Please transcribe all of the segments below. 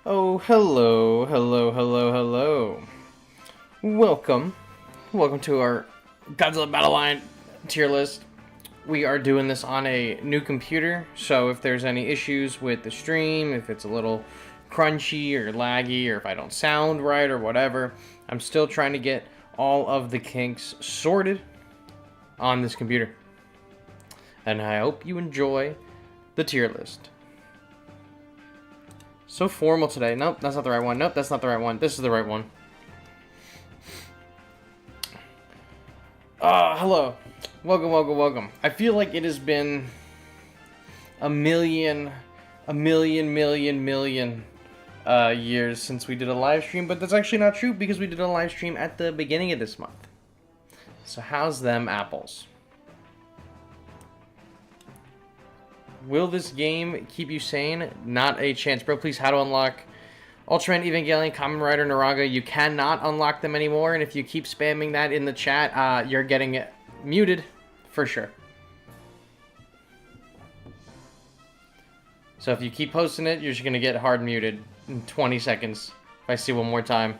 Oh, hello, hello, hello, hello. Welcome. Welcome to our Godzilla Battle Line tier list. We are doing this on a new computer, so if there's any issues with the stream, if it's a little crunchy or laggy, or if I don't sound right or whatever, I'm still trying to get all of the kinks sorted on this computer. And I hope you enjoy the tier list. So formal today. Nope, that's not the right one. Nope, that's not the right one. This is the right one. Hello. Welcome, welcome, welcome. I feel like it has been a million years since we did a live stream, but that's actually not true because we did a live stream at the beginning of this month. So how's them apples? Will this game keep you sane? Not a chance, bro. Please, how to unlock Ultraman, Evangelion, Kamen Rider, Naraga? You cannot unlock them anymore, and if you keep spamming that in the chat, you're getting muted for sure. So if you keep posting it, you're just going to get hard muted in 20 seconds. If I see one more time.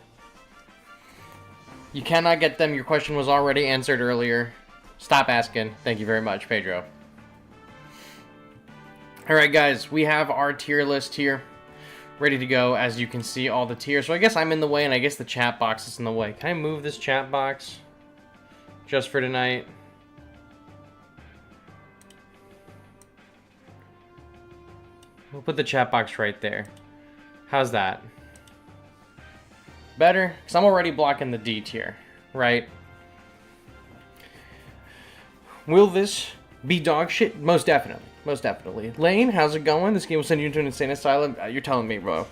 You cannot get them. Your question was already answered earlier. Stop asking. Thank you very much, Pedro. Alright guys, we have our tier list here, ready to go. As you can see, all the tiers. So I guess I'm in the way, and I guess the chat box is in the way. Can I move this chat box just for tonight? We'll put the chat box right there. How's that? Better? Because I'm already blocking the D tier, right? Will this be dog shit? Most definitely. Most definitely. Lane, how's it going? This game will send you into an insane asylum. You're telling me, bro.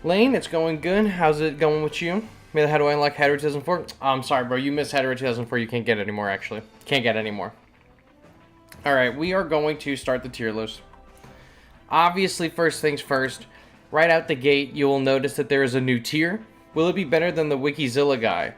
Lane, it's going good. How's it going with you? Maybe how do I unlock Hedera 2004? I'm sorry, bro. You missed Hedera 2004. You can't get it anymore, actually. Can't get it anymore. Alright, we are going to start the tier list. Obviously, first things first. Right out the gate, you will notice that there is a new tier. Will it be better than the Wikizilla guy?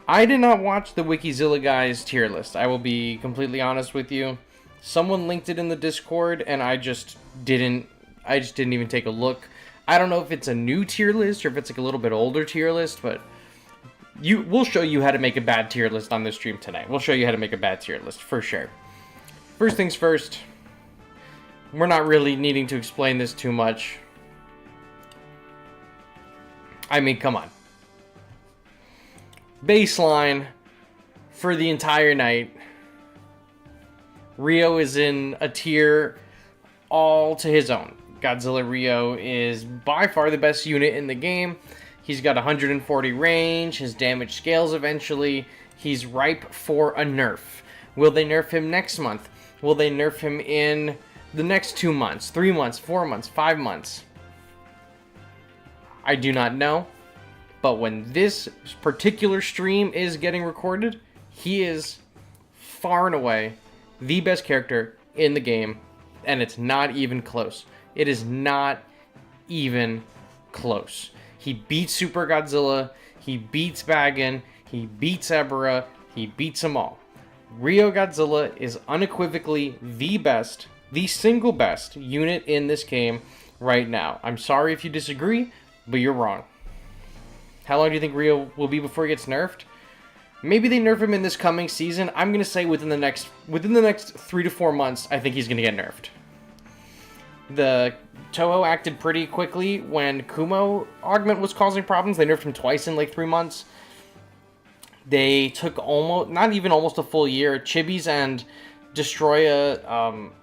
I did not watch the Wikizilla guy's tier list. I will be completely honest with you. Someone linked it in the Discord, and I just didn't even take a look. I don't know if it's a new tier list or if it's like a little bit older tier list, but we'll show you how to make a bad tier list on this stream tonight. We'll show you how to make a bad tier list for sure. First things first, we're not really needing to explain this too much. I mean, come on. Baseline for the entire night. Rio is in a tier all to his own. Godzilla Rio is by far the best unit in the game. He's got 140 range. His damage scales eventually. He's ripe for a nerf. Will they nerf him next month? Will they nerf him in the next 2 months, 3 months, 4 months, 5 months? I do not know. But when this particular stream is getting recorded, he is far and away the best character in the game, and it's not even close. It is not even close. He beats Super Godzilla, he beats Bagan, he beats Ebirah, he beats them all. Rio Godzilla is unequivocally the best, the single best unit in this game right now. I'm sorry if you disagree, but you're wrong. How long do you think Rio will be before he gets nerfed? Maybe they nerf him in this coming season. I'm gonna say within the next 3 to 4 months, I think he's gonna get nerfed. The Toho acted pretty quickly when Kumo augment was causing problems. They nerfed him twice in like 3 months. They took not even almost a full year. Chibis and Destoroyah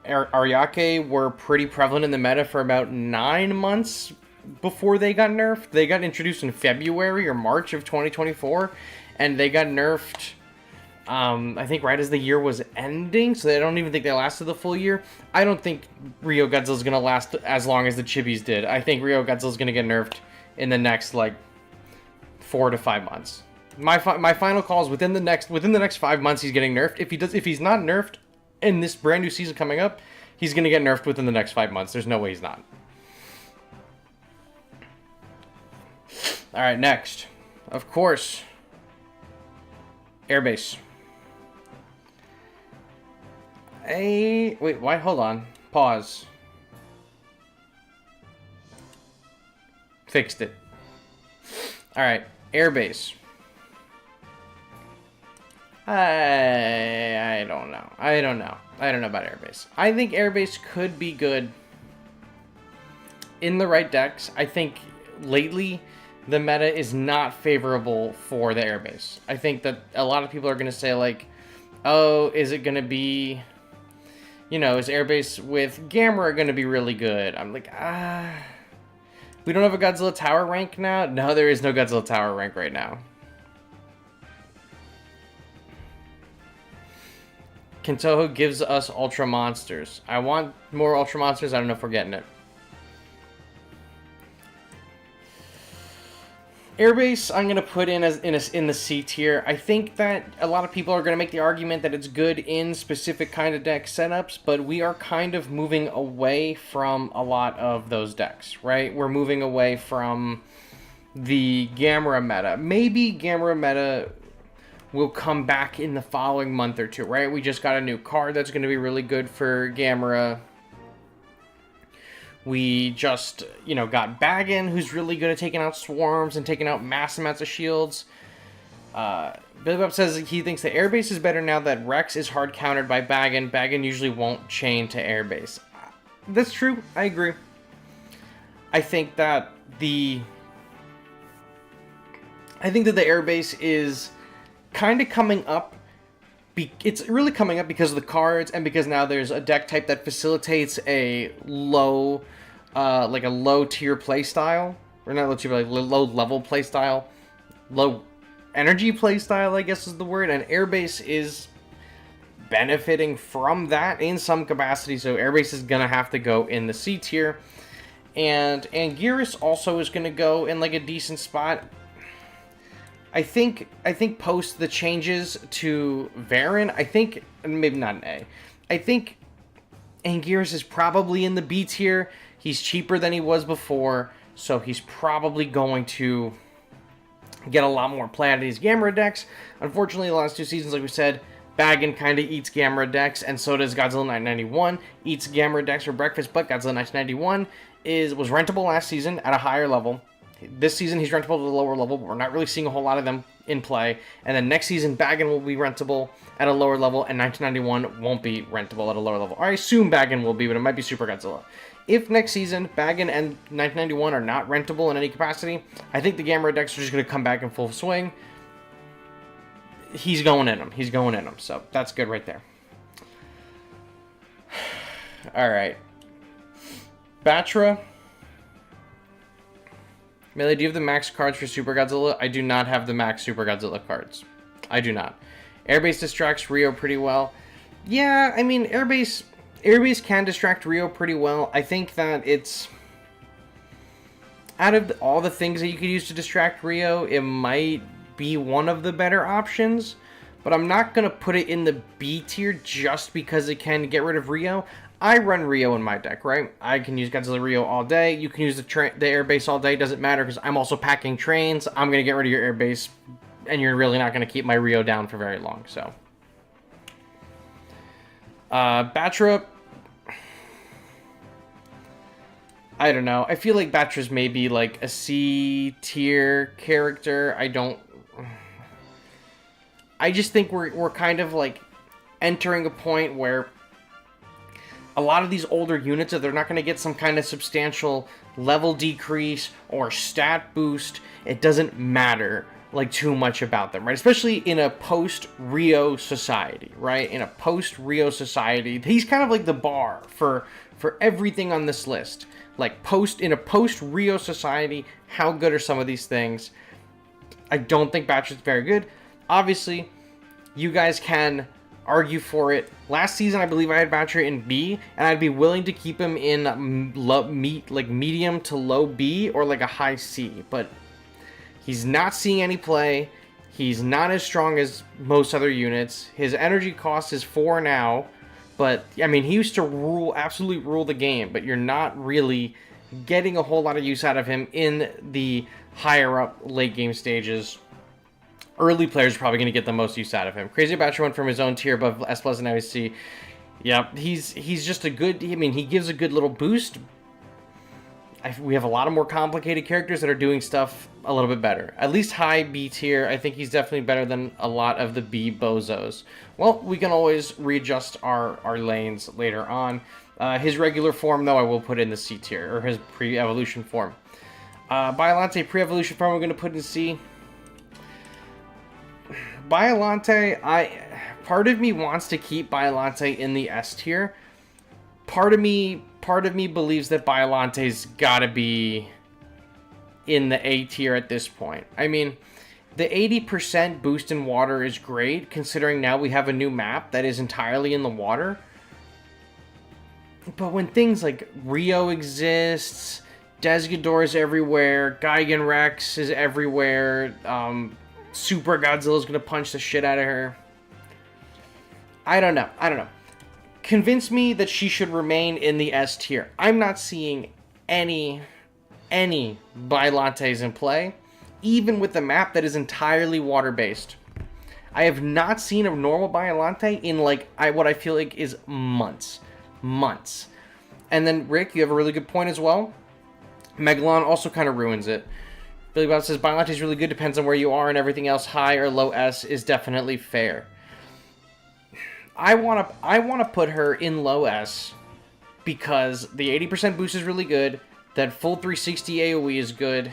Ariake were pretty prevalent in the meta for about 9 months before they got nerfed. They got introduced in February or March of 2024. And they got nerfed, I think right as the year was ending, so I don't even think they lasted the full year. I don't think Rio Godzilla is going to last as long as the Chibis did. I think Rio Godzilla is going to get nerfed in the next, 4 to 5 months. My final call is within the next 5 months he's getting nerfed. If he's not nerfed in this brand new season coming up, he's going to get nerfed within the next 5 months. There's no way he's not. All right, next. Of course, Airbase. Wait, why? Hold on. Pause. fixed it. Alright, Airbase. I don't know. I don't know about Airbase. I think Airbase could be good in the right decks. I think lately the meta is not favorable for the Airbase. I think that a lot of people are going to say, like, oh, is it going to be, you know, is Airbase with Gamera going to be really good? I'm like, we don't have a Godzilla Tower rank now? No, there is no Godzilla Tower rank right now. Kentoho gives us Ultra Monsters. I want more Ultra Monsters. I don't know if we're getting it. Airbase, I'm going to put in the C tier. I think that a lot of people are going to make the argument that it's good in specific kind of deck setups, but we are kind of moving away from a lot of those decks, right? We're moving away from the Gamera meta. Maybe Gamera meta will come back in the following month or two, right? We just got a new card that's going to be really good for Gamera. We just, you know, got Bagan, who's really good at taking out swarms and taking out mass amounts of shields. Billy Bob says he thinks the Airbase is better now that Rex is hard countered by Bagan. Bagan usually won't chain to Airbase. That's true. I agree. I think that the Airbase is kind of coming up. It's really coming up because of the cards and because now there's a deck type that facilitates a low, like a low tier play style, or not low tier, but like low level play style, low energy play style, I guess is the word. And Airbase is benefiting from that in some capacity, so Airbase is gonna have to go in the C tier, and Anguirus also is gonna go in like a decent spot. I think post the changes to Veran, I think, maybe not an A. I think Anguirus is probably in the B tier. He's cheaper than he was before, so he's probably going to get a lot more play out of these Gamera decks. Unfortunately, the last two seasons, like we said, Bagan kind of eats Gamera decks, and so does Godzilla 1991. Eats Gamera decks for breakfast, but Godzilla 1991 was rentable last season at a higher level. This season, he's rentable at a lower level, but we're not really seeing a whole lot of them in play. And then next season, Bagan will be rentable at a lower level, and 1991 won't be rentable at a lower level. I assume Bagan will be, but it might be Super Godzilla. If next season, Bagan and 1991 are not rentable in any capacity, I think the Gamera decks are just going to come back in full swing. He's going in them. He's going in them. So that's good right there. All right. Batra. Melee, do you have the max cards for Super Godzilla? I do not have the max Super Godzilla cards. I do not. Airbase distracts Rio pretty well. Yeah, I mean, Airbase can distract Rio pretty well. I think that it's... out of all the things that you could use to distract Rio, it might be one of the better options. But I'm not going to put it in the B tier just because it can get rid of Rio. I run Rio in my deck, right? I can use Godzilla Rio all day. You can use the airbase all day. Doesn't matter because I'm also packing trains. I'm going to get rid of your airbase, and you're really not going to keep my Rio down for very long. So, Batra, I don't know. I feel like Batra's maybe like a C tier character. I just think we're kind of like entering a point where a lot of these older units, if they're not going to get some kind of substantial level decrease or stat boost, it doesn't matter like too much about them, right? Especially in a post-Rio society, right? In a post-Rio society, he's kind of like the bar for everything on this list. Like in a post-Rio society, how good are some of these things? I don't think Batra's very good. Obviously, you guys can argue for it. Last season, I believe I had Batra in B, and I'd be willing to keep him in medium to low B or like a high C, but he's not seeing any play. He's not as strong as most other units. His energy cost is 4 now, but I mean, he used to absolutely rule the game, but you're not really getting a whole lot of use out of him in the higher up late game stages. Early players are probably going to get the most use out of him. Crazy Batra went from his own tier above S plus and now he's C. Yep, he's just a good... I mean, he gives a good little boost. we have a lot of more complicated characters that are doing stuff a little bit better. At least high B tier, I think he's definitely better than a lot of the B bozos. Well, we can always readjust our lanes later on. His regular form, though, I will put in the C tier, or his pre-evolution form. Biollante pre-evolution form, we're going to put in C. Biollante, part of me wants to keep Biollante in the S tier. Part of me believes that Biollante's got to be in the A tier at this point. I mean, the 80% boost in water is great, considering now we have a new map that is entirely in the water. But when things like Rio exists, Ghidorah is everywhere, Gigan Rex is everywhere, Super Godzilla is going to punch the shit out of her. I don't know. Convince me that she should remain in the S tier. I'm not seeing any Biollantes in play, even with the map that is entirely water-based. I have not seen a normal Biollante in, like, what I feel like is months. And then, Rick, you have a really good point as well. Megalon also kind of ruins it. Billy Bob says, Biollante is really good, depends on where you are, and everything else high or low S is definitely fair. I want to put her in low S because the 80% boost is really good, that full 360 AoE is good,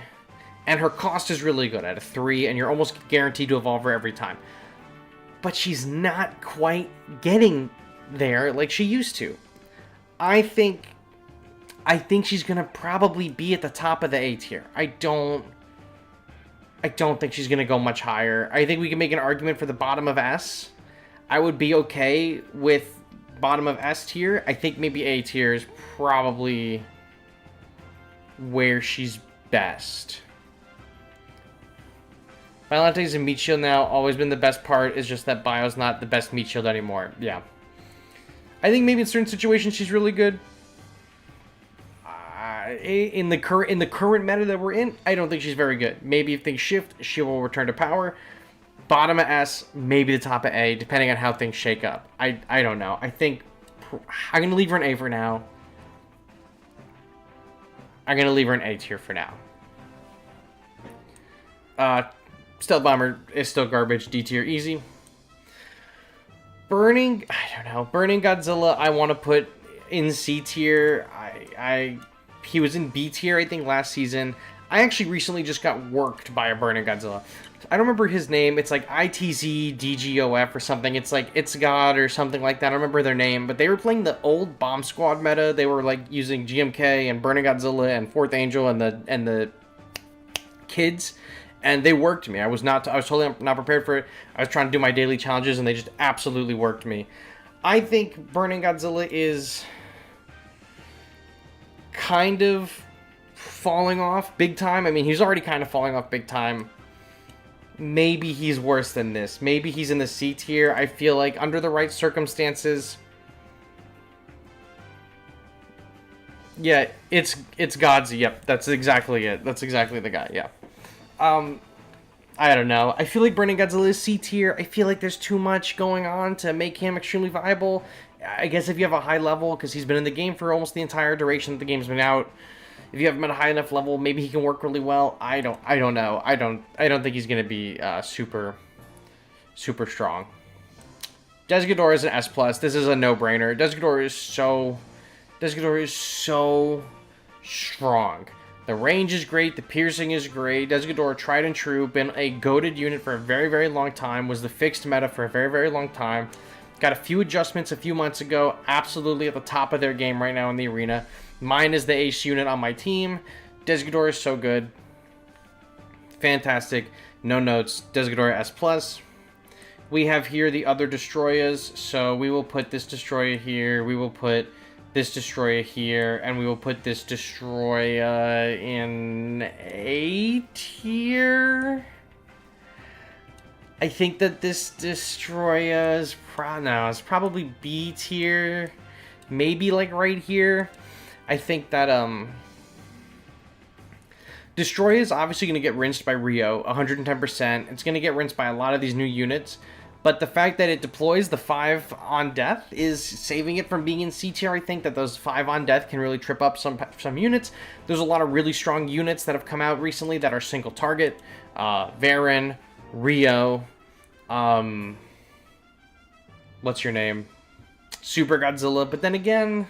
and her cost is really good at a 3, and you're almost guaranteed to evolve her every time. But she's not quite getting there like she used to. I think she's going to probably be at the top of the A tier. I don't think she's going to go much higher. I think we can make an argument for the bottom of S. I would be okay with bottom of S tier. I think maybe A tier is probably where she's best. Biollante's a meat shield now. Always been the best part. Is just that Bio's not the best meat shield anymore. Yeah. I think maybe in certain situations she's really good. In the current meta that we're in, I don't think she's very good. Maybe if things shift, she will return to power. Bottom of S, maybe the top of A, depending on how things shake up. I don't know. I think I'm going to leave her in A for now. I'm going to leave her in A tier for now. Stealth Bomber is still garbage. D tier, easy. Burning Godzilla, I want to put in C tier. He was in B tier, I think, last season. I actually recently just got worked by a Burning Godzilla. I don't remember his name. It's like ITZ DGOF or something. It's like It's God or something like that. I don't remember their name. But they were playing the old Bomb Squad meta. They were like using GMK and Burning Godzilla and Fourth Angel and the kids. And they worked me. I was totally not prepared for it. I was trying to do my daily challenges and they just absolutely worked me. I think Burning Godzilla is kind of falling off big time. I mean, he's already kind of falling off big time. Maybe he's worse than this. Maybe he's in the C tier. I feel like under the right circumstances. Yeah, it's Godzilla. Yep, that's exactly it. That's exactly the guy. Yeah. I don't know. I feel like Burning Godzilla is C tier. I feel like there's too much going on to make him extremely viable. I guess if you have a high level, because he's been in the game for almost the entire duration that the game's been out. If you have him at a high enough level, maybe he can work really well. I don't know. I don't think he's gonna be super strong. Ghidorah is an S+. This is a no-brainer. Ghidorah is so strong. The range is great. The piercing is great. Ghidorah, tried and true, been a goated unit for a very, very long time. Was the fixed meta for a very, very long time. Got a few adjustments a few months ago. Absolutely at the top of their game right now in the arena. Mine is the ace unit on my team. Ghidorah is so good. Fantastic. No notes. Ghidorah S+. We have here the other Destoroyahs. So we will put this Destoroyah here. We will put this Destoroyah here. And we will put this Destoroyah in A tier. I think that this Destoroyah is it's probably B tier. Maybe like right here. I think that Destoroyah is obviously going to get rinsed by Rio 110%. It's going to get rinsed by a lot of these new units. But the fact that it deploys the 5 on death is saving it from being in C tier. I think that those 5 on death can really trip up some units. There's a lot of really strong units that have come out recently that are single target. Veran, Rio, what's your name? Super Godzilla. But then again,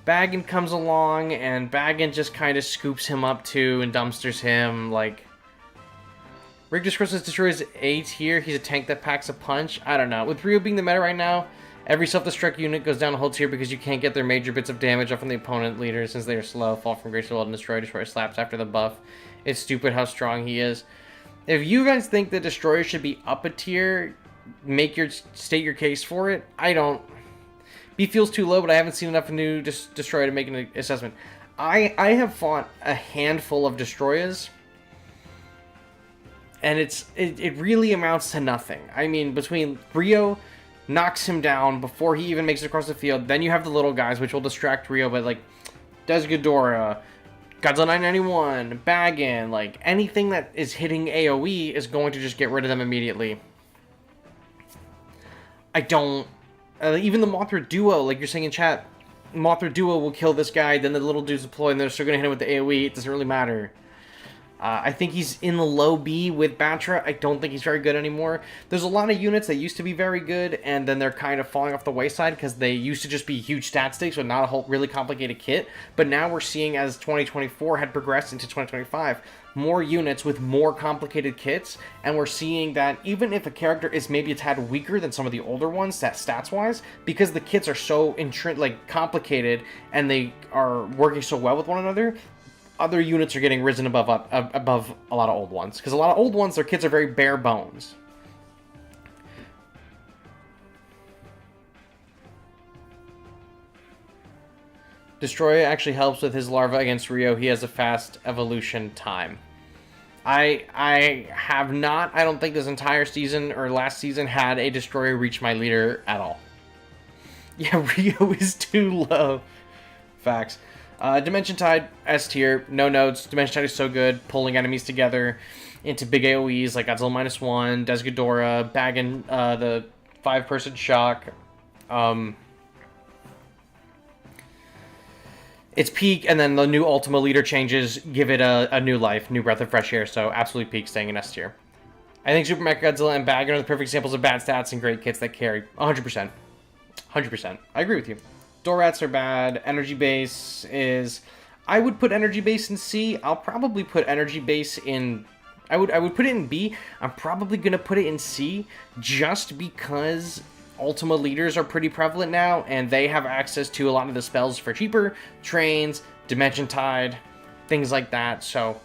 Bagan comes along, and Bagan just kind of scoops him up too and dumpsters him. Like, Rick Discursus destroys A tier. He's a tank that packs a punch. I don't know. With Rio being the meta right now, every self-destruct unit goes down a whole tier because you can't get their major bits of damage off from the opponent leader since they are slow, fall from grace to world, and destroy slaps after the buff. It's stupid how strong he is. If you guys think that Destroyer should be up a tier, state your case for it. I don't. B feels too low, but I haven't seen enough new Destroyer to make an assessment. I have fought a handful of Destroyers, and it really amounts to nothing. I mean, between Rio knocks him down before he even makes it across the field, then you have the little guys, which will distract Rio, but like, does Ghidorah, Godzilla 991, Bagan, like, anything that is hitting AoE is going to just get rid of them immediately. I don't... even the Mothra Duo, like you're saying in chat, Mothra Duo will kill this guy, then the little dudes deploy, and they're still going to hit him with the AoE. It doesn't really matter. I think he's in the low B with Batra. I don't think he's very good anymore. There's a lot of units that used to be very good, and then they're kind of falling off the wayside because they used to just be huge stat stakes with not a whole really complicated kit. But now we're seeing, as 2024 had progressed into 2025, more units with more complicated kits, and we're seeing that even if a character is maybe a tad weaker than some of the older ones, stats-wise, because the kits are so complicated and they are working so well with one another, other units are getting risen above a lot of old ones. Because a lot of old ones, their kits are very bare bones. Destoroyah actually helps with his larva against Rio. He has a fast evolution time. I have not, I don't think this entire season or last season had a Destoroyah reach my leader at all. Yeah, Rio is too low. Facts. Dimension Tide, S tier, no notes. Dimension Tide is so good, pulling enemies together into big AoEs like Godzilla -1, Des Ghidorah, Bagan, the 5-person shock. It's peak, and then the new Ultima leader changes give it a new life, new breath of fresh air, so absolutely peak, staying in S tier. I think Super Mecha Godzilla and Bagan are the perfect examples of bad stats and great kits that carry. 100%. 100%. I agree with you. Dorats are bad. Energy Base is... I would put Energy Base in C. I'll probably put Energy Base in... I would put it in B. I'm probably going to put it in C just because Ultima leaders are pretty prevalent now, and they have access to a lot of the spells for cheaper. Trains, Dimension Tide, things like that. So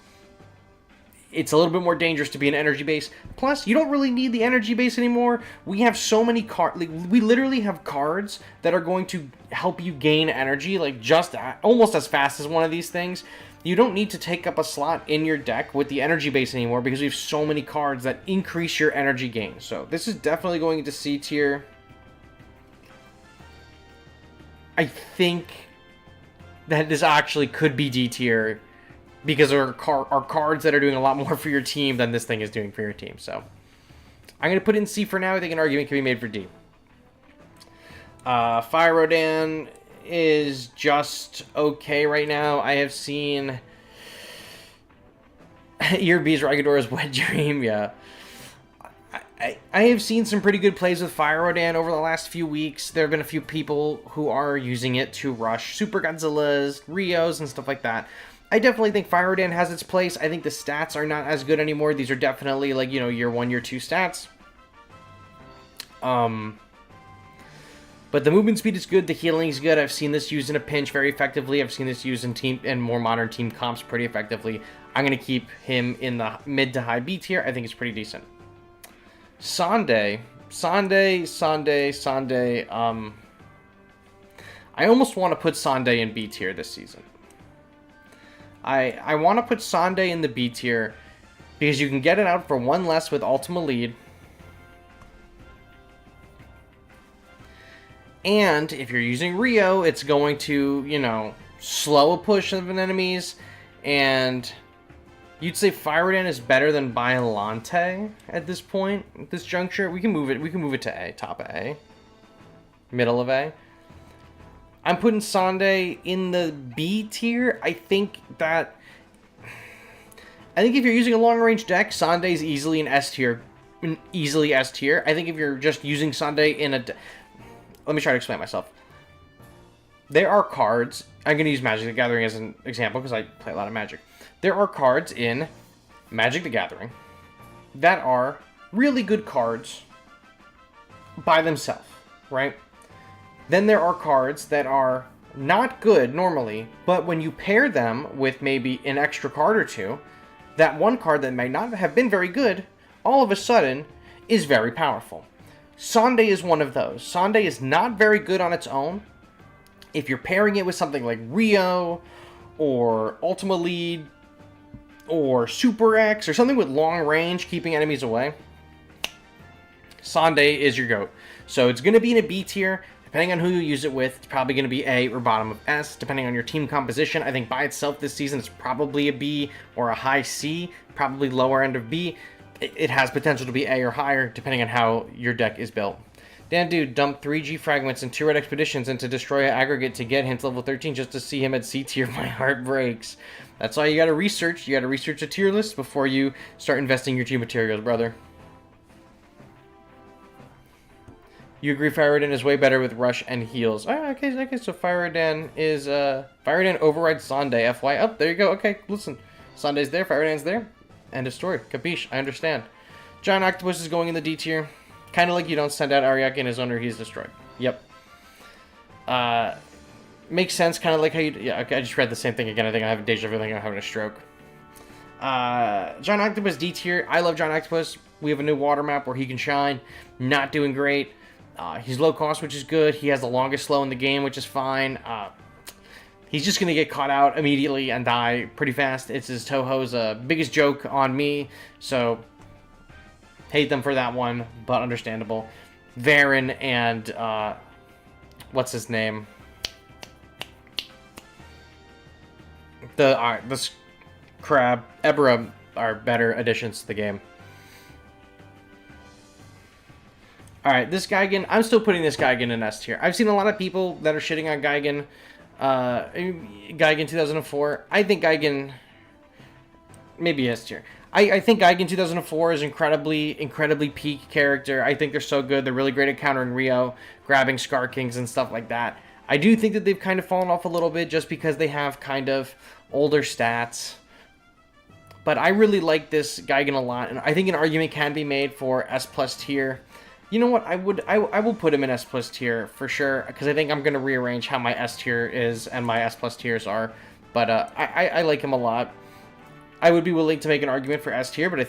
it's a little bit more dangerous to be an Energy Base. Plus, you don't really need the Energy Base anymore. We have so many cards. Like, we literally have cards that are going to help you gain energy, like, just almost as fast as one of these things. You don't need to take up a slot in your deck with the Energy Base anymore because we have so many cards that increase your energy gain. So this is definitely going into C tier. I think that this actually could be D tier, because there are cards that are doing a lot more for your team than this thing is doing for your team. So I'm going to put it in C for now. I think an argument can be made for D. Fire Rodan is just okay right now. I have seen Earbee's Ghidorah's Wet Dream. Yeah. I have seen some pretty good plays with Fire Rodan over the last few weeks. There have been a few people who are using it to rush Super Godzillas, Rios, and stuff like that. I definitely think Fire Rodan has its place. I think the stats are not as good anymore. These are definitely, like, you know, year 1, year 2 stats. But the movement speed is good. The healing is good. I've seen this used in a pinch very effectively. I've seen this used in team and more modern team comps pretty effectively. I'm going to keep him in the mid to high B tier. I think it's pretty decent. Sonde. I almost want to put Sonde in B tier this season. I want to put Sonde in the B tier because you can get it out for 1 less with Ultima lead. And if you're using Rio, it's going to, you know, slow a push of an enemies and You'd say Rodan is better than Biollante at this point, at this juncture. We can move it. We can move it to A, top of A, middle of A. I'm putting Sonde in the B tier. I think if you're using a long range deck, Sonde is easily an S tier, easily S tier. I think if you're just using Sonde in a, let me try to explain myself. There are cards. I'm going to use Magic the Gathering as an example because I play a lot of Magic. There are cards in Magic the Gathering that are really good cards by themselves, right? Then there are cards that are not good normally, but when you pair them with maybe an extra card or two, that one card that may not have been very good, all of a sudden, is very powerful. Sonde is one of those. Sonde is not very good on its own. If you're pairing it with something like Rio, or Ultima Lead, or Super X, or something with long range, keeping enemies away, Sonde is your GOAT. So it's going to be in a B tier. Depending on who you use it with, it's probably going to be A or bottom of S. Depending on your team composition, I think by itself this season it's probably a B or a high C, probably lower end of B. It has potential to be A or higher, depending on how your deck is built. Dan Dude dumped 3G fragments and 2 red expeditions into Destoroyah Aggregate to get him to level 13 just to see him at C tier. My heart breaks. That's all you gotta research. You gotta research a tier list before you start investing your team materials, brother. You agree Rodan is way better with rush and heals. Oh, okay, so Rodan is, Rodan overrides Sonde, FY. Oh, there you go. Okay, listen. Sonde's there, Rodan's there. End of story. Capiche, I understand. Giant Octopus is going in the D tier. Kind of like you don't send out Ariake in his owner, he's destroyed. Yep. Makes sense, kind of like how you... Yeah, okay, I just read the same thing again. I think I have a deja vu, I think I'm having a stroke. Giant Octopus D tier. I love Giant Octopus. We have a new water map where he can shine. Not doing great. He's low cost, which is good. He has the longest slow in the game, which is fine. He's just going to get caught out immediately and die pretty fast. It's his Toho's biggest joke on me, so hate them for that one, but understandable. Veran and, what's his name? This crab, Ebirah, are better additions to the game. Alright, this Gigan, I'm still putting this Gigan in S tier. I've seen a lot of people that are shitting on Gigan. Gigan 2004. I think Gigan, maybe S tier. I think Gigan 2004 is incredibly peak character. I think they're so good. They're really great at countering Rio, grabbing Scar Kings and stuff like that. I do think that they've kind of fallen off a little bit just because they have kind of older stats. But I really like this Gigan a lot, and I think an argument can be made for S+ tier. You know what? I will put him in S+ tier for sure, because I think I'm going to rearrange how my S tier is and my S+ tiers are. But I like him a lot. I would be willing to make an argument for S tier, but I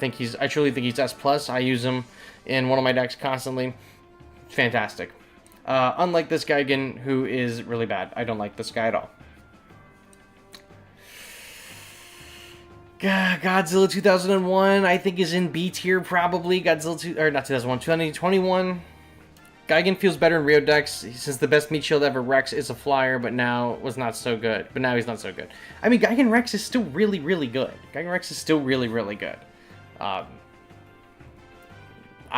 truly think he's S+. I use him in one of my decks constantly. Fantastic. Unlike this Gigan, who is really bad. I don't like this guy at all. Godzilla 2001, I think, is in B tier probably. Godzilla 2021. Gigan feels better in Rio decks since the best meat shield ever, Rex, is a flyer, but now was not so good. But now he's not so good. I mean, Gigan Rex is still really, really good. Gigan Rex is still really, really good. I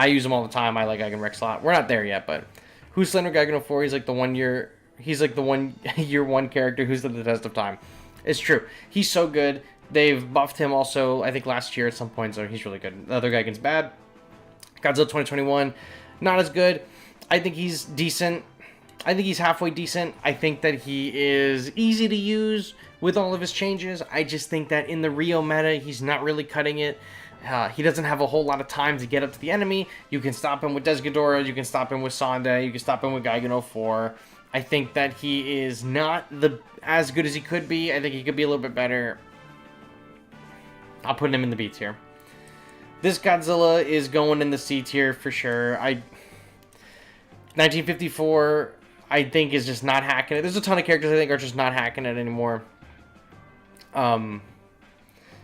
use him all the time. I like Gigan Rex a lot. We're not there yet, but who's Slender Gigan 04? He's like the 1 year. He's like the 1 year one character who's stood the test of time. It's true. He's so good. They've buffed him also, I think, last year at some point, so he's really good. The other Gigan's bad. Godzilla 2021, not as good. I think he's decent. I think he's halfway decent. I think that he is easy to use with all of his changes. I just think that in the Rio meta, he's not really cutting it. He doesn't have a whole lot of time to get up to the enemy. You can stop him with Ghidorah, you can stop him with Sonde, you can stop him with Gigan 04. I think that he is not as good as he could be. I think he could be a little bit better. I'll put him in the B tier. This Godzilla is going in the C tier for sure. 1954, I think, is just not hacking it. There's a ton of characters I think are just not hacking it anymore.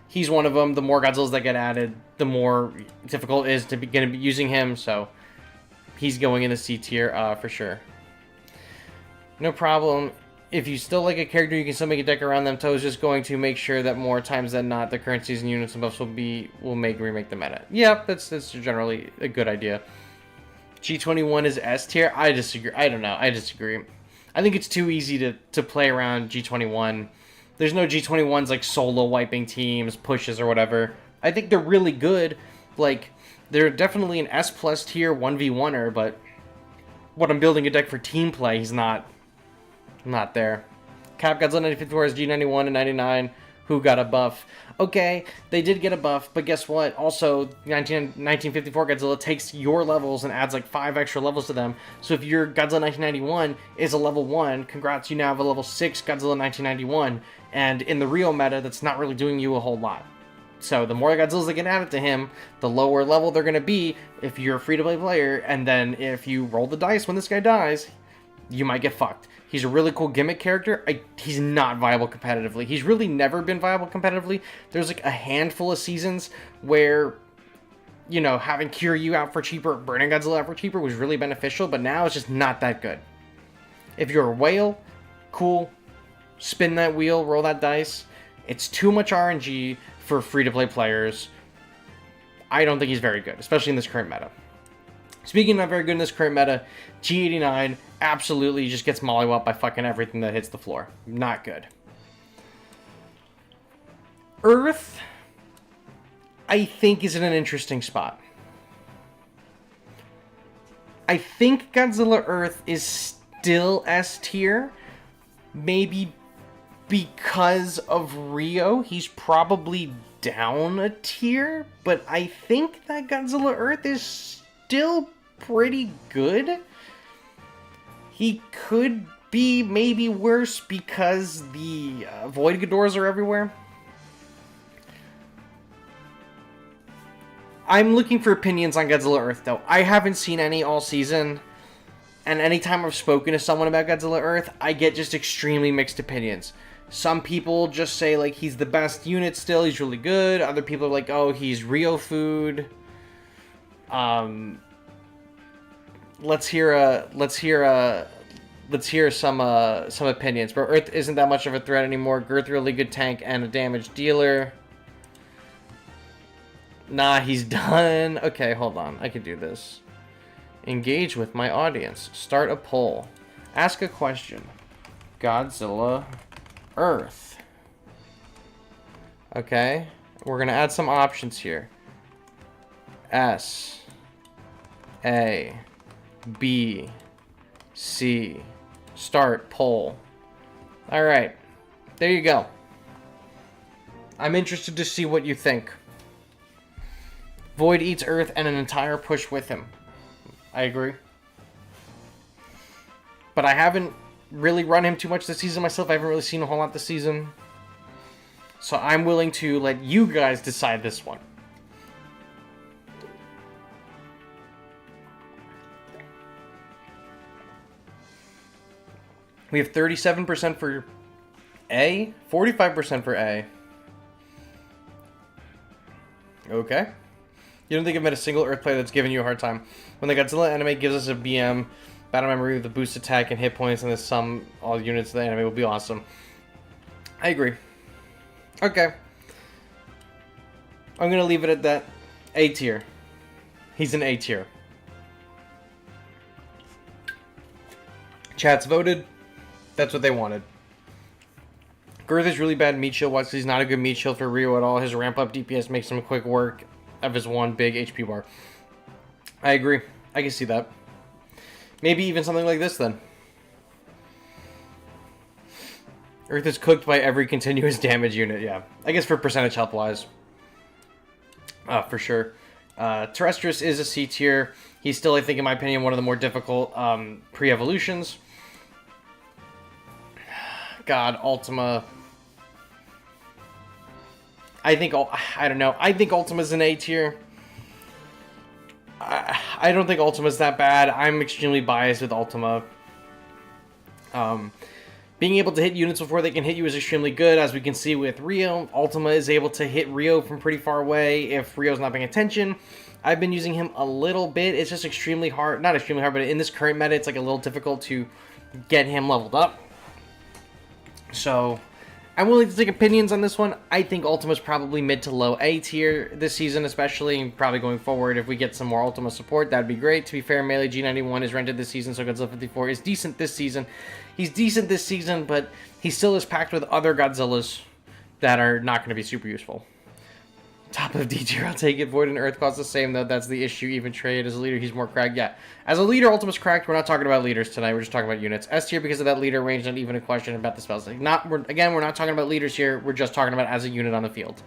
He's one of them. The more Godzillas that get added, the more difficult it is to begin using him. So he's going in the C tier for sure. No problem. if you still like a character, you can still make a deck around them. Toe's just going to make sure that more times than not, the current season units and buffs will remake the meta. Yeah, that's generally a good idea. G21 is S tier. I disagree. I don't know. I disagree. I think it's too easy to play around G21. There's no G21s like solo wiping teams, pushes, or whatever. I think they're really good. Like, they're definitely an S plus tier 1v1er, but when I'm building a deck for team play, he's not there. Cap Godzilla 1954 is G91 and 99. Who got a buff? Okay, they did get a buff, but guess what? Also, 1954 Godzilla takes your levels and adds like 5 extra levels to them. So if your Godzilla 1991 is a level 1, congrats, you now have a level 6 Godzilla 1991. And in the Rio meta, that's not really doing you a whole lot. So the more Godzillas that get added to him, the lower level they're going to be if you're a free-to-play player. And then if you roll the dice when this guy dies, you might get fucked. He's a really cool gimmick character. He's not viable competitively. He's really never been viable competitively. There's like a handful of seasons where, you know, having Kiryu out for cheaper, Burning Godzilla out for cheaper was really beneficial, but now it's just not that good. If you're a whale, cool. Spin that wheel, roll that dice. It's too much RNG for free-to-play players. I don't think he's very good, especially in this current meta. Speaking of not very good in this current meta, G89 absolutely just gets mollywopped by fucking everything that hits the floor. Not good. Earth, I think, is in an interesting spot. I think Godzilla Earth is still S tier. Maybe because of Rio, he's probably down a tier. But I think that Godzilla Earth is still pretty good. He could be maybe worse because the Void Ghidorahs are everywhere. I'm looking for opinions on Godzilla Earth, though. I haven't seen any all season. And anytime I've spoken to someone about Godzilla Earth, I get just extremely mixed opinions. Some people just say, like, he's the best unit still, he's really good. Other people are like, oh, he's Rio food. Let's hear some opinions. But Earth isn't that much of a threat anymore. Girth, really good tank and a damage dealer. Nah, he's done. Okay, hold on. I can do this. Engage with my audience. Start a poll. Ask a question. Godzilla Earth. Okay. We're going to add some options here. S. A. B. C. Start poll. Alright. There you go. I'm interested to see what you think. Void eats Earth and an entire push with him. I agree. But I haven't really run him too much this season myself. I haven't really seen a whole lot this season. So I'm willing to let you guys decide this one. We have 37% for A, 45% for A. Okay. You don't think I've met a single Earth player that's given you a hard time. When the Godzilla anime gives us a BM, battle memory with a boost attack and hit points, and the sum all units of the anime will be awesome. I agree. Okay. I'm going to leave it at that. A tier. He's an A tier. Chat's voted. That's what they wanted. Girth is really bad meat shield wise. He's not a good meat shield for Rio at all. His ramp up DPS makes him quick work of his one big HP bar. I agree. I can see that. Maybe even something like this then. Earth is cooked by every continuous damage unit. Yeah. I guess for percentage health wise. For sure. Terrestrius is a C tier. He's still, I think, in my opinion, one of the more difficult pre-evolutions. God, Ultima. I don't know. I think Ultima's an A tier. I don't think Ultima's that bad. I'm extremely biased with Ultima. Being able to hit units before they can hit you is extremely good, as we can see with Rio. Ultima is able to hit Rio from pretty far away if Rio's not paying attention. I've been using him a little bit. It's just extremely hard. Not extremely hard, but in this current meta, it's like a little difficult to get him leveled up. So, I'm willing to take opinions on this one. I think Ultima's probably mid to low A tier this season, especially, and probably going forward. If we get some more Ultima support, that'd be great. To be fair, Melee G91 is rented this season, so Godzilla 54 is decent this season. He's decent this season, but he still is packed with other Godzillas that are not going to be super useful. Top of D tier, I'll take it. Void and Earth cost the same, though. That's the issue. Even Trade as a leader, he's more cracked. Yeah, as a leader, Ultima's cracked. We're not talking about leaders tonight. We're just talking about units. S tier because of that leader range, not even a question about the spells. We're not talking about leaders here. We're just talking about as a unit on the field.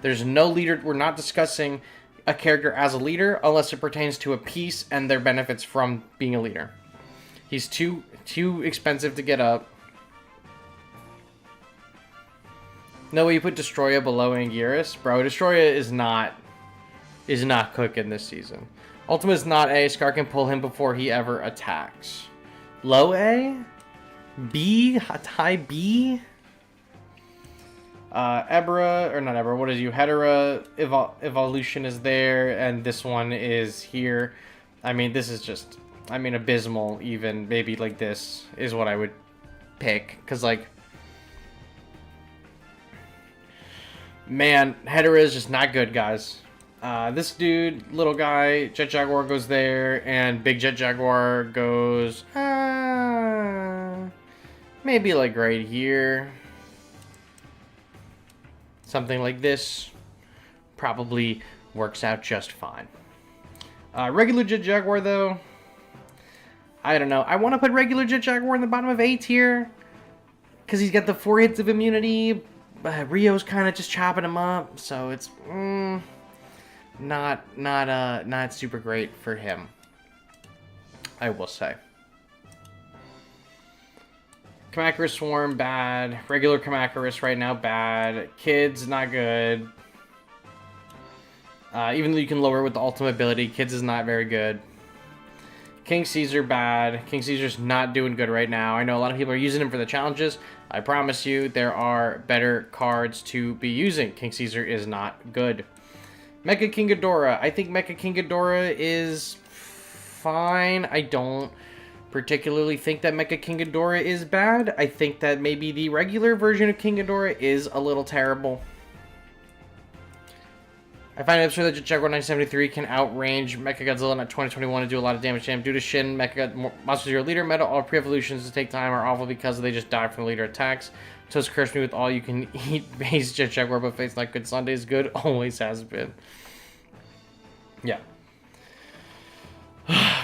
There's no leader. We're not discussing a character as a leader unless it pertains to a piece and their benefits from being a leader. He's too expensive to get up. No way you put Destoroyah below Anguirus. Bro, Destoroyah is not cooking this season. Ultima is not A. Scar can pull him before he ever attacks. Low A? B? High B? Ebirah, or not Ebirah, what is you? Hedera Evolution is there, and this one is here. I mean, this is just, I mean, abysmal even. Maybe like this is what I would pick. Because, like, man, Hedera is just not good, guys. This dude, little guy, Jet Jaguar goes there, and Big Jet Jaguar goes, maybe like right here. Something like this probably works out just fine. Regular Jet Jaguar, though, I don't know. I want to put regular Jet Jaguar in the bottom of A tier because he's got the 4 hits of immunity. Rio's kind of just chopping him up, so it's not super great for him, I will say. Kamacuras Swarm, bad. Regular Kamacuras right now, bad. Kids, not good. Even though you can lower it with the ultimate ability, Kids is not very good. King Caesar, bad. King Caesar's not doing good right now. I know a lot of people are using him for the challenges. I promise you, there are better cards to be using. King Caesar is not good. Mecha King Ghidorah. I think Mecha King Ghidorah is fine. I don't particularly think that Mecha King Ghidorah is bad. I think that maybe the regular version of King Ghidorah is a little terrible. I find it absurd that Jaguar 973 can outrange Mecha Godzilla in 2021 and do a lot of damage to him. Due to Shin, Monster Zero leader meta, all pre-evolutions to take time are awful because they just die from the leader attacks. So it's cursed me with all you can eat base Jet Jaguar buffets like good Sundays. Good, always has been. Yeah.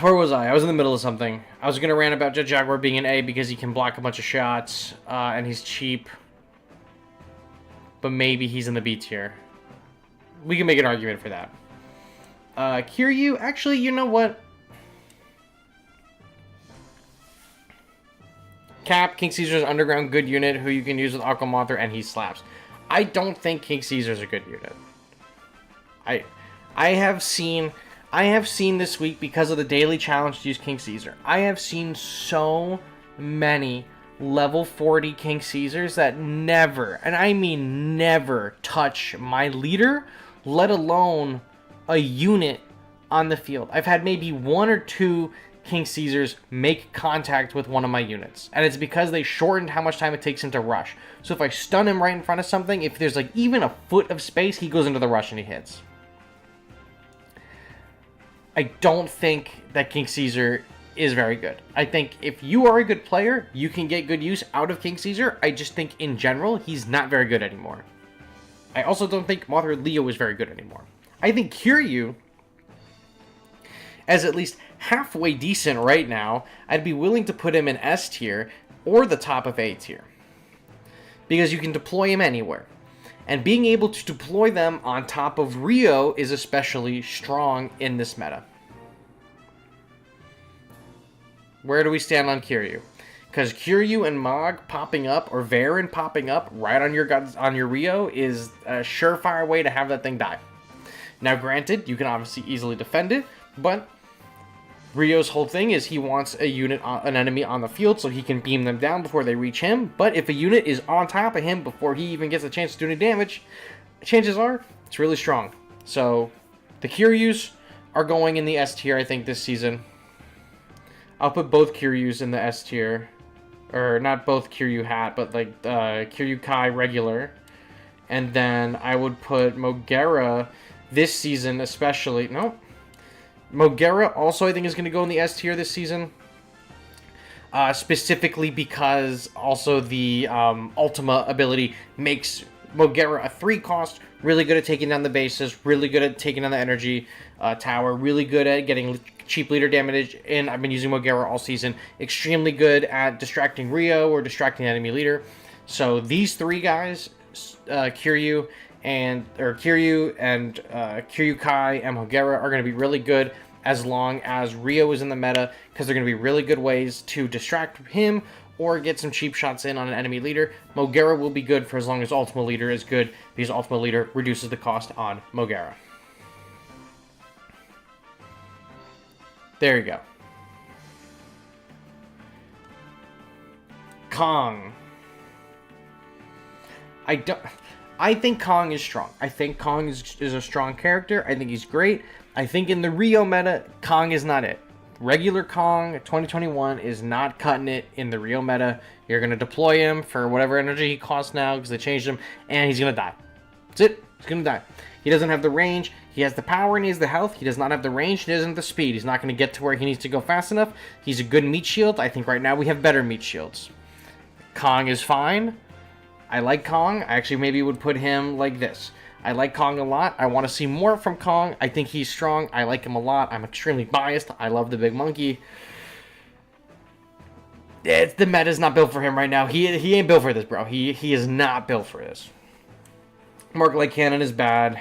Where was I? I was in the middle of something. I was going to rant about Jet Jaguar being an A because he can block a bunch of shots and he's cheap. But maybe he's in the B tier. We can make an argument for that. Kiryu, actually, you know what? Cap, King Caesar's underground good unit who you can use with Aqua Mothra and he slaps. I don't think King Caesar's a good unit. I have seen this week because of the daily challenge to use King Caesar. I have seen so many level 40 King Caesars that never, and I mean never, touch my leader, let alone a unit on the field. I've had maybe 1 or 2 King Caesars make contact with one of my units, and it's because they shortened how much time it takes him to rush. So if I stun him right in front of something, if there's like even a foot of space, he goes into the rush and he hits. I don't think that King Caesar is very good. I think if you are a good player, you can get good use out of King Caesar. I just think in general, he's not very good anymore. I also don't think Mothra Leo is very good anymore. I think Kiryu as at least halfway decent right now. I'd be willing to put him in S tier or the top of A tier, because you can deploy him anywhere. And being able to deploy them on top of Rio is especially strong in this meta. Where do we stand on Kiryu? Because Kiryu and Mog popping up, or Veran popping up right on your Rio is a surefire way to have that thing die. Now granted, you can obviously easily defend it, but Rio's whole thing is he wants an enemy on the field so he can beam them down before they reach him. But if a unit is on top of him before he even gets a chance to do any damage, chances are it's really strong. So the Kiryus are going in the S tier, I think, this season. I'll put both Kiryus in the S tier. or not both Kiryu hat, but like Kiryu Kai regular. And then I would put Mogera this season especially. No. Mogera also I think is going to go in the S tier this season. Specifically because also the Ultima ability makes Mogera a 3 cost, really good at taking down the bases, really good at taking down the energy tower, really good at getting cheap leader damage, and I've been using Mogera all season. Extremely good at distracting Rio or distracting the enemy leader. So these 3 guys, Kiryu and Kiryu Kai and Mogera are going to be really good as long as Rio is in the meta, because they're going to be really good ways to distract him or get some cheap shots in on an enemy leader. Mogera will be good for as long as Ultima Leader is good, because Ultima Leader reduces the cost on Mogera. There you go. Kong. I think Kong is strong. I think Kong is a strong character. I think he's great. I think in the Rio meta, Kong is not it. Regular Kong 2021 is not cutting it in the Rio meta. You're going to deploy him for whatever energy he costs now because they changed him, and he's going to die. That's it. He's going to die. He doesn't have the range. He has the power and he has the health. He does not have the range. He doesn't have the speed. He's not going to get to where he needs to go fast enough. He's a good meat shield. I think right now we have better meat shields. Kong is fine. I like Kong. I actually maybe would put him like this. I like Kong a lot. I want to see more from Kong. I think he's strong. I like him a lot. I'm extremely biased. I love the big monkey. The meta's not built for him right now. He ain't built for this, bro. He is not built for this. Mark Light Cannon is bad.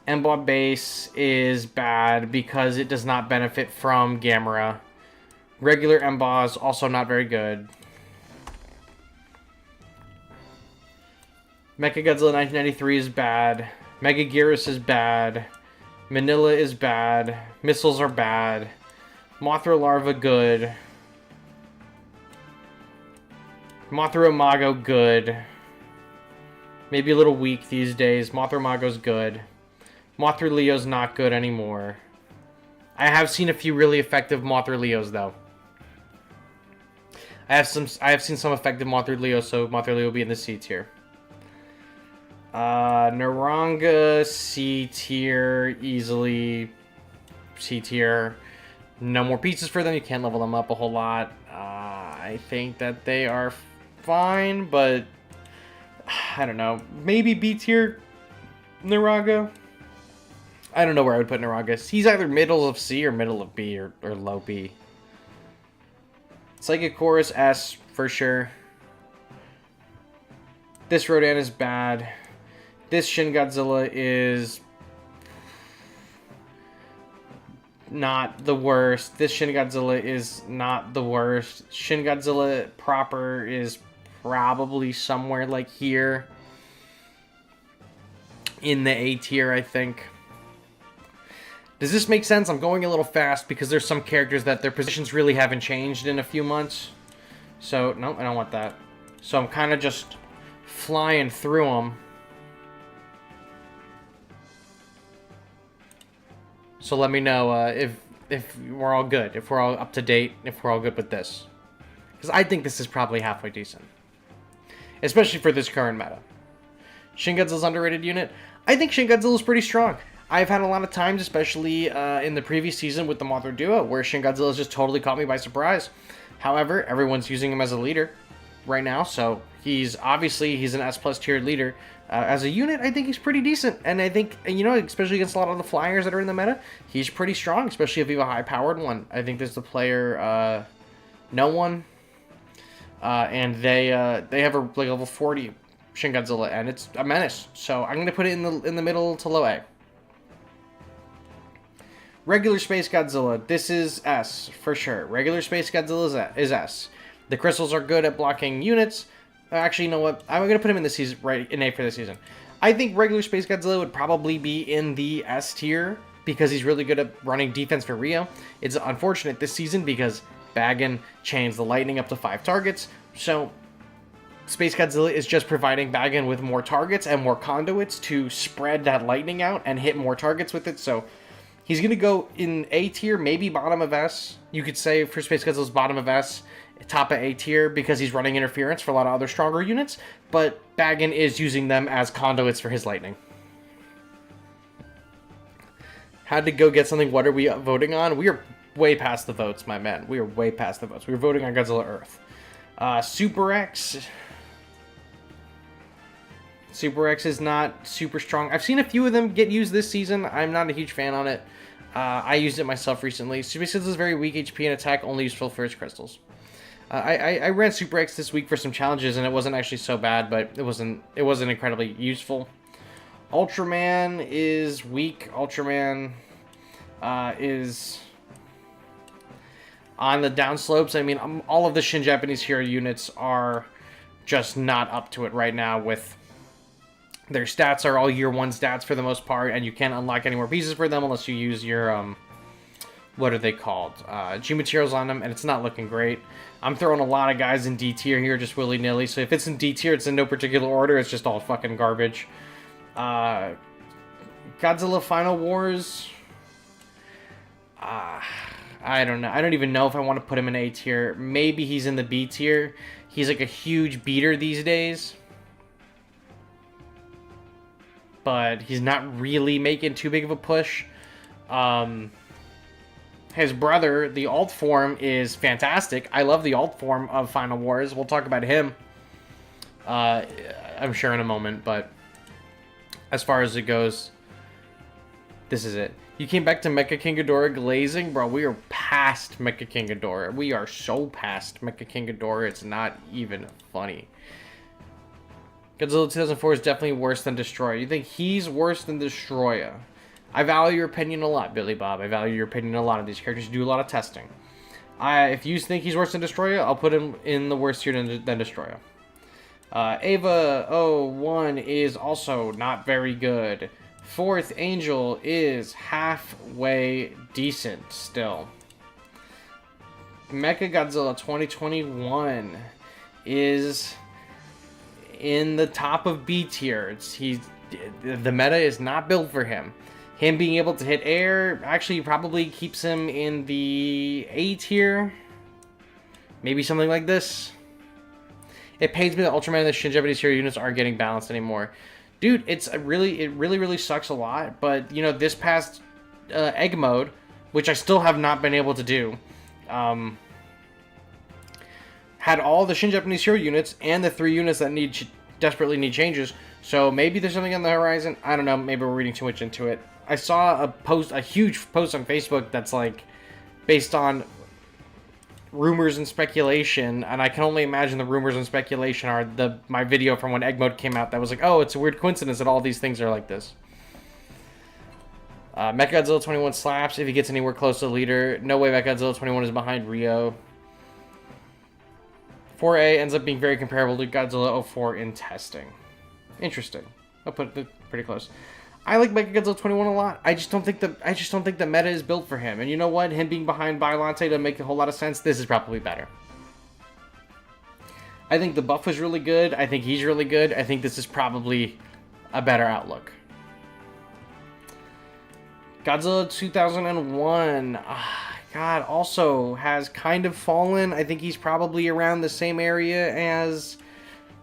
Embot Base is bad because it does not benefit from Gamera. Regular Embos also not very good. Mecha Godzilla 1993 is bad. Mega Gearus is bad. Manila is bad. Missiles are bad. Mothra Larva good. Mothra Imago good. Maybe a little weak these days. Mothra Imago's good. Mothra Leo's not good anymore. I have seen a few really effective Mothra Leos though. I have seen some effective Mothra Leos, so Mothra Leo will be in the C tier. Naranga, C tier, easily C tier. No more pieces for them. You can't level them up a whole lot. I think that they are fine, but I don't know. Maybe B tier Naranga. I don't know where I would put Naranga. He's either middle of C or middle of B or low B. Psychic Chorus S for sure. This Rodan is bad. This Shin Godzilla is not the worst. This Shin Godzilla is not the worst. Shin Godzilla proper is probably somewhere like here in the A tier, I think. Does this make sense? I'm going a little fast because there's some characters that their positions really haven't changed in a few months. So, no, I don't want that. So I'm kind of just flying through them. So let me know if we're all good, if we're all up to date, if we're all good with this. Because I think this is probably halfway decent. Especially for this current meta. Shin Godzilla's underrated unit. I think Shin Godzilla's pretty strong. I've had a lot of times, especially in the previous season with the Mothra Duo, where Shin Godzilla's just totally caught me by surprise. However, everyone's using him as a leader right now, so he's an S+ tiered leader. As a unit, I think he's pretty decent, and I think, you know, especially against a lot of the flyers that are in the meta, he's pretty strong, especially if you have a high-powered one. I think there's the player, No One, and they have a like level 40 Shin Godzilla, and it's a menace. So I'm gonna put it in the middle to low A. Regular Space Godzilla, this is S for sure. Regular Space Godzilla is S. The crystals are good at blocking units. Actually, you know what? I'm going to put him in the season, right in A for this season. I think regular Space Godzilla would probably be in the S tier because he's really good at running defense for Rio. It's unfortunate this season because Bagan chains the lightning up to 5 targets. So Space Godzilla is just providing Bagan with more targets and more conduits to spread that lightning out and hit more targets with it. So he's going to go in A tier, maybe bottom of S. You could say for Space Godzilla's bottom of S. top of A tier because he's running interference for a lot of other stronger units, but Bagan is using them as conduits for his lightning. Had to go get something. What are we voting on? We are way past the votes, my man. We are way past the votes. We were voting on Godzilla Earth. Super X. Super X is not super strong. I've seen a few of them get used this season. I'm not a huge fan on it. I used it myself recently. Super X is very weak HP and attack, only useful for its crystals. I ran Super X this week for some challenges, and it wasn't actually so bad, but it wasn't incredibly useful. Ultraman is weak. Ultraman is on the downslopes. I mean, all of the Shin Japanese hero units are just not up to it right now. With their stats are all year 1 stats for the most part, and you can't unlock any more pieces for them unless you use your what are they called? G materials on them, and it's not looking great. I'm throwing a lot of guys in D tier here just willy-nilly. So if it's in D tier, it's in no particular order. It's just all fucking garbage. Godzilla Final Wars. I don't know. I don't even know if I want to put him in A tier. Maybe he's in the B tier. He's like a huge beater these days. But he's not really making too big of a push. His brother, the alt form, is fantastic. I love the alt form of Final Wars. We'll talk about him, I'm sure, in a moment. But as far as it goes, this is it. You came back to Mecha King Ghidorah glazing? Bro, we are past Mecha King Ghidorah. We are so past Mecha King Ghidorah, it's not even funny. Godzilla 2004 is definitely worse than Destoroyah. You think he's worse than Destoroyah? I value your opinion a lot, Billy Bob. I value your opinion a lot of these characters. You do a lot of testing. If you think he's worse than Destoroyah, I'll put him in the worst tier than Destoroyah. Ava 01 is also not very good. Fourth Angel is halfway decent still. Mecha Godzilla 2021 is in the top of B tier. The meta is not built for him. Him being able to hit air actually probably keeps him in the A tier. Maybe something like this. It pains me that Ultraman and the Shin Japanese hero units aren't getting balanced anymore. Dude, it really sucks a lot. But, you know, this past egg mode, which I still have not been able to do, had all the Shin Japanese hero units and the 3 units that desperately need changes. So maybe there's something on the horizon. I don't know. Maybe we're reading too much into it. I saw a huge post on Facebook that's like based on rumors and speculation, and I can only imagine the rumors and speculation are my video from when Egg Mode came out that was like, oh, it's a weird coincidence that all these things are like this. Mechagodzilla 21 slaps if he gets anywhere close to the leader. No way Mechagodzilla 21 is behind Rio. 4A ends up being very comparable to Godzilla 04 in testing. Interesting. I'll put it pretty close. I like Mechagodzilla 21 a lot. I just don't think the meta is built for him. And you know what? Him being behind Biollante doesn't make a whole lot of sense. This is probably better. I think the buff was really good. I think he's really good. I think this is probably a better outlook. Godzilla 2001. God, also has kind of fallen. I think he's probably around the same area as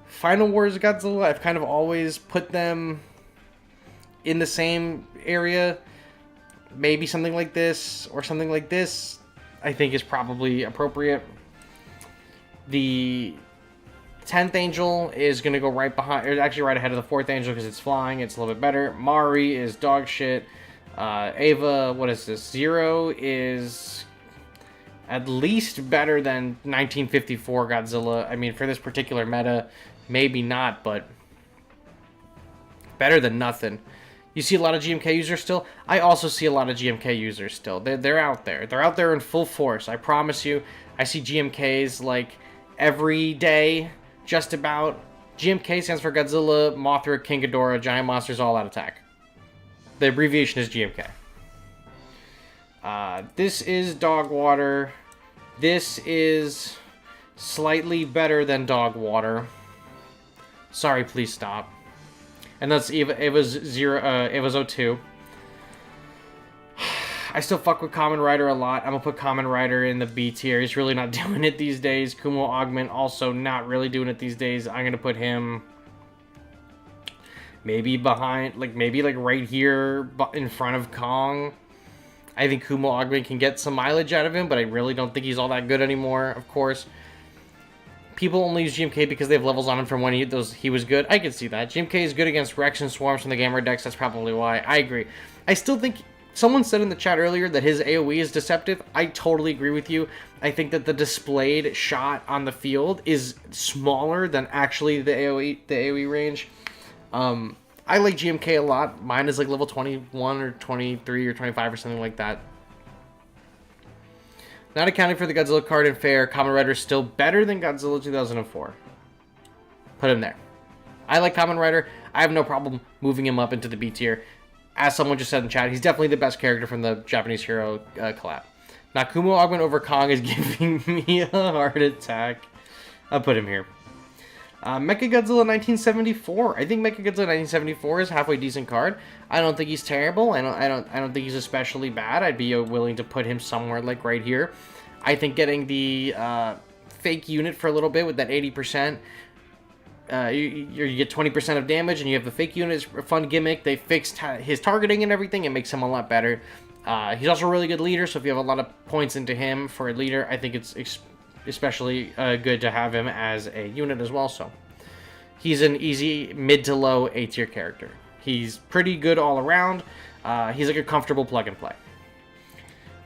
Final Wars Godzilla. I've kind of always put them in the same area. Maybe something like this or something like this I think is probably appropriate. The 10th Angel is going to go right behind, or actually right ahead of the 4th Angel because it's flying. It's a little bit better. Mari is dog shit. Ava, what is this? 0 is at least better than 1954 Godzilla. I mean, for this particular meta, maybe not, but better than nothing. You see a lot of GMK users still? I also see a lot of GMK users still. They're out there. They're out there in full force. I promise you. I see GMKs like every day, just about. GMK stands for Godzilla, Mothra, King Ghidorah, Giant Monsters All Out Attack. The abbreviation is GMK. This is Dog Water. This is slightly better than Dog Water. Sorry, please stop. And that's Eva's 02. I still fuck with Kamen Rider a lot. I'm gonna put Kamen Rider in the B tier. He's really not doing it these days. Kumo Augment also not really doing it these days. I'm gonna put him maybe behind, maybe right here in front of Kong. I think Kumo Augment can get some mileage out of him, but I really don't think he's all that good anymore, of course. People only use GMK because they have levels on him from when he was good. I can see that. GMK is good against Rex and Swarms from the Gamera decks. That's probably why. I agree. I still think... Someone said in the chat earlier that his AoE is deceptive. I totally agree with you. I think that the displayed shot on the field is smaller than actually the AoE range. I like GMK a lot. Mine is like level 21 or 23 or 25 or something like that. Not accounting for the Godzilla card and Fair, Kamen Rider is still better than Godzilla 2004. Put him there. I like Kamen Rider. I have no problem moving him up into the B tier. As someone just said in chat, he's definitely the best character from the Japanese Hero collab. Now, Kumo Augment over Kong is giving me a heart attack. I'll put him here. Mecha Godzilla 1974. I think Mecha Godzilla 1974 is a halfway decent card. I don't think he's terrible. I don't think he's especially bad. I'd be willing to put him somewhere like right here. I think getting the fake unit for a little bit with that 80%. You get 20% of damage, and you have the fake unit. It's a fun gimmick. They fixed his targeting and everything. It makes him a lot better. He's also a really good leader, so if you have a lot of points into him for a leader, I think it's especially good to have him as a unit as well. So he's an easy mid to low A tier character. He's pretty good all around. He's like a comfortable plug and play.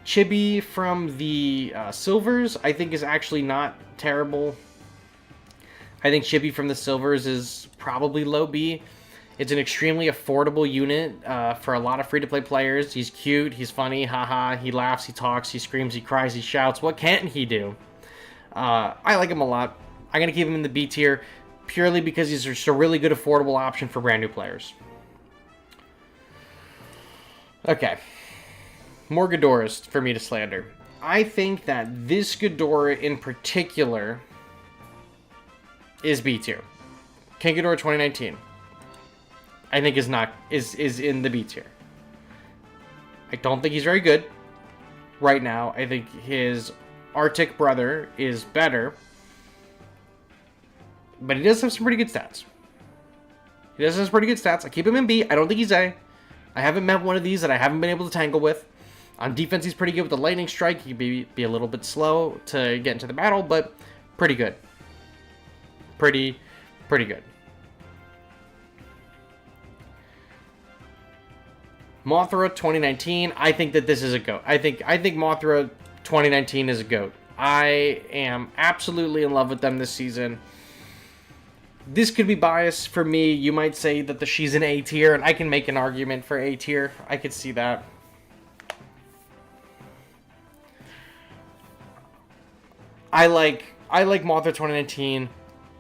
Chibi from the Silvers, I think, is actually not terrible. I think Chibi from the Silvers is probably low B. It's an extremely affordable unit for a lot of free-to-play players. He's cute, he's funny, haha, he laughs, he talks, he screams, he cries, he shouts. What can't he do? I like him a lot. I'm going to keep him in the B tier purely because he's just a really good affordable option for brand new players. Okay. More Ghidorahs for me to slander. I think that this Ghidorah in particular is B tier. King Ghidorah 2019. I think is in the B tier. I don't think he's very good right now. I think his Arctic brother is better, but he does have some pretty good stats. He does have some pretty good stats. I keep him in B. I don't think he's A. I haven't met one of these that I haven't been able to tangle with. On defense, he's pretty good with the lightning strike. He can be a little bit slow to get into the battle, but pretty good. Pretty good. Mothra 2019. I think that this is a GOAT. I think Mothra 2019 is a GOAT. I am absolutely in love with them this season. This could be biased for me. You might say that she's an A tier, and I can make an argument for A tier. I could see that. I like Mothra 2019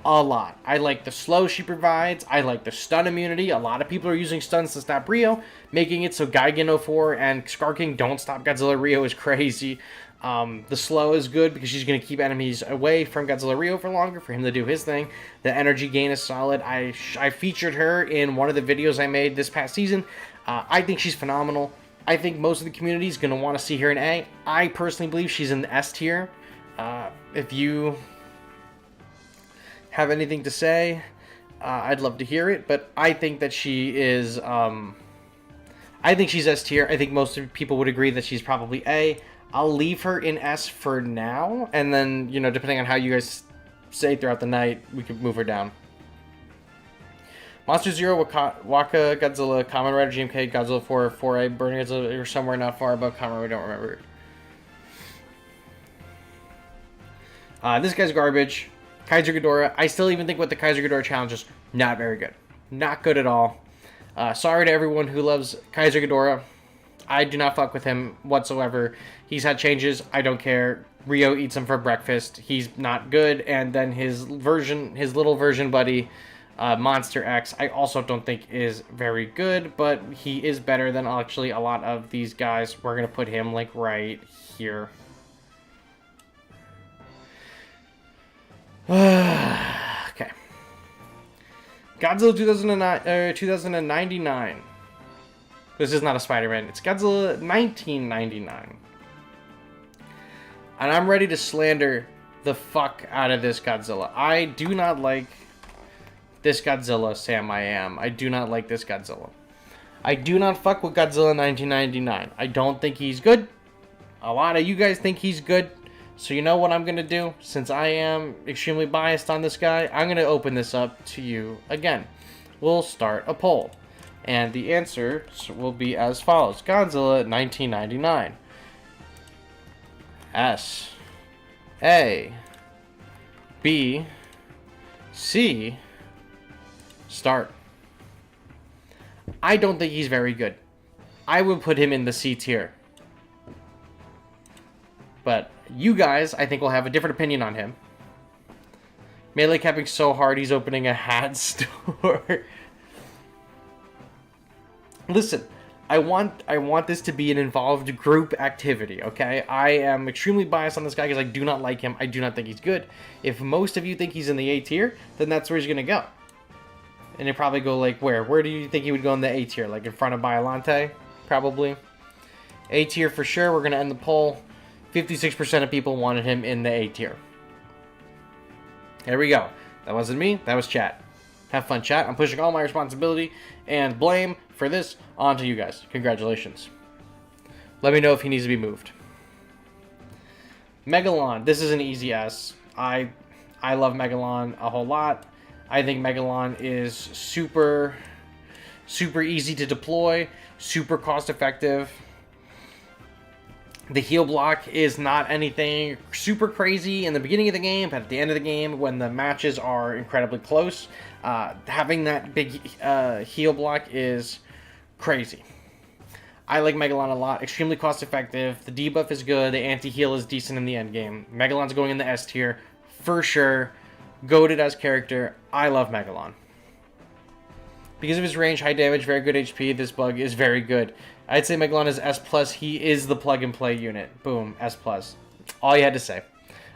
a lot. I like the slow she provides. I like the stun immunity. A lot of people are using stuns to stop Rio, making it so Gigan 04 and Skarking don't stop Godzilla Rio is crazy. The slow is good because she's going to keep enemies away from Godzilla Rio for longer for him to do his thing. The energy gain is solid. I featured her in one of the videos I made this past season. I think she's phenomenal. I think most of the community is going to want to see her in A. I personally believe she's in the S tier. If you have anything to say, I'd love to hear it, but I think that she is, I think she's S tier. I think most people would agree that she's probably A. I'll leave her in S for now, and then, depending on how you guys say throughout the night, we could move her down. Monster Zero, Waka Godzilla, Kamen Rider GMK, Godzilla 4, 4A, Burning Godzilla, or somewhere not far above Kamen Rider, I don't remember. This guy's garbage. Kaiser Ghidorah. I still even think with the Kaiser Ghidorah challenge is not very good. Not good at all. Sorry to everyone who loves Kaiser Ghidorah. I do not fuck with him whatsoever. He's had changes. I don't care. Rio eats him for breakfast. He's not good. And then his little version buddy, Monster X, I also don't think is very good, but he is better than actually a lot of these guys. We're going to put him right here. Okay. Godzilla 2099. This is not a Spider-Man. It's Godzilla 1999. And I'm ready to slander the fuck out of this Godzilla. I do not like this Godzilla, Sam I Am. I do not like this Godzilla. I do not fuck with Godzilla 1999. I don't think he's good. A lot of you guys think he's good. So you know what I'm going to do? Since I am extremely biased on this guy, I'm going to open this up to you again. We'll start a poll. And the answers will be as follows. Godzilla 1999. S. A. B. C. Start. I don't think he's very good. I would put him in the C tier. But you guys, I think, will have a different opinion on him. Melee capping so hard he's opening a hat store. Listen, I want this to be an involved group activity, okay? I am extremely biased on this guy because I do not like him. I do not think he's good. If most of you think he's in the A tier, then that's where he's going to go. And he'd probably go, like, where? Where do you think he would go in the A tier? Like, in front of Biollante? Probably. A tier for sure. We're going to end the poll. 56% of people wanted him in the A tier. There we go. That wasn't me. That was chat. Have fun, chat. I'm pushing all my responsibility and blame for this onto you guys. Congratulations. Let me know if he needs to be moved. Megalon. This is an easy S. I love Megalon a whole lot. I think Megalon is super easy to deploy, super cost effective. The heal block is not anything super crazy in the beginning of the game, but at the end of the game, when the matches are incredibly close, having that big heal block is crazy. I like Megalon a lot. Extremely cost effective. The debuff is good. The anti-heal is decent in the end game. Megalon's going in the S tier for sure. Goated as character. I love Megalon. Because of his range, high damage, very good HP, this bug is very good. I'd say Megalon is S+. He is the plug-and-play unit. Boom, S+. All you had to say.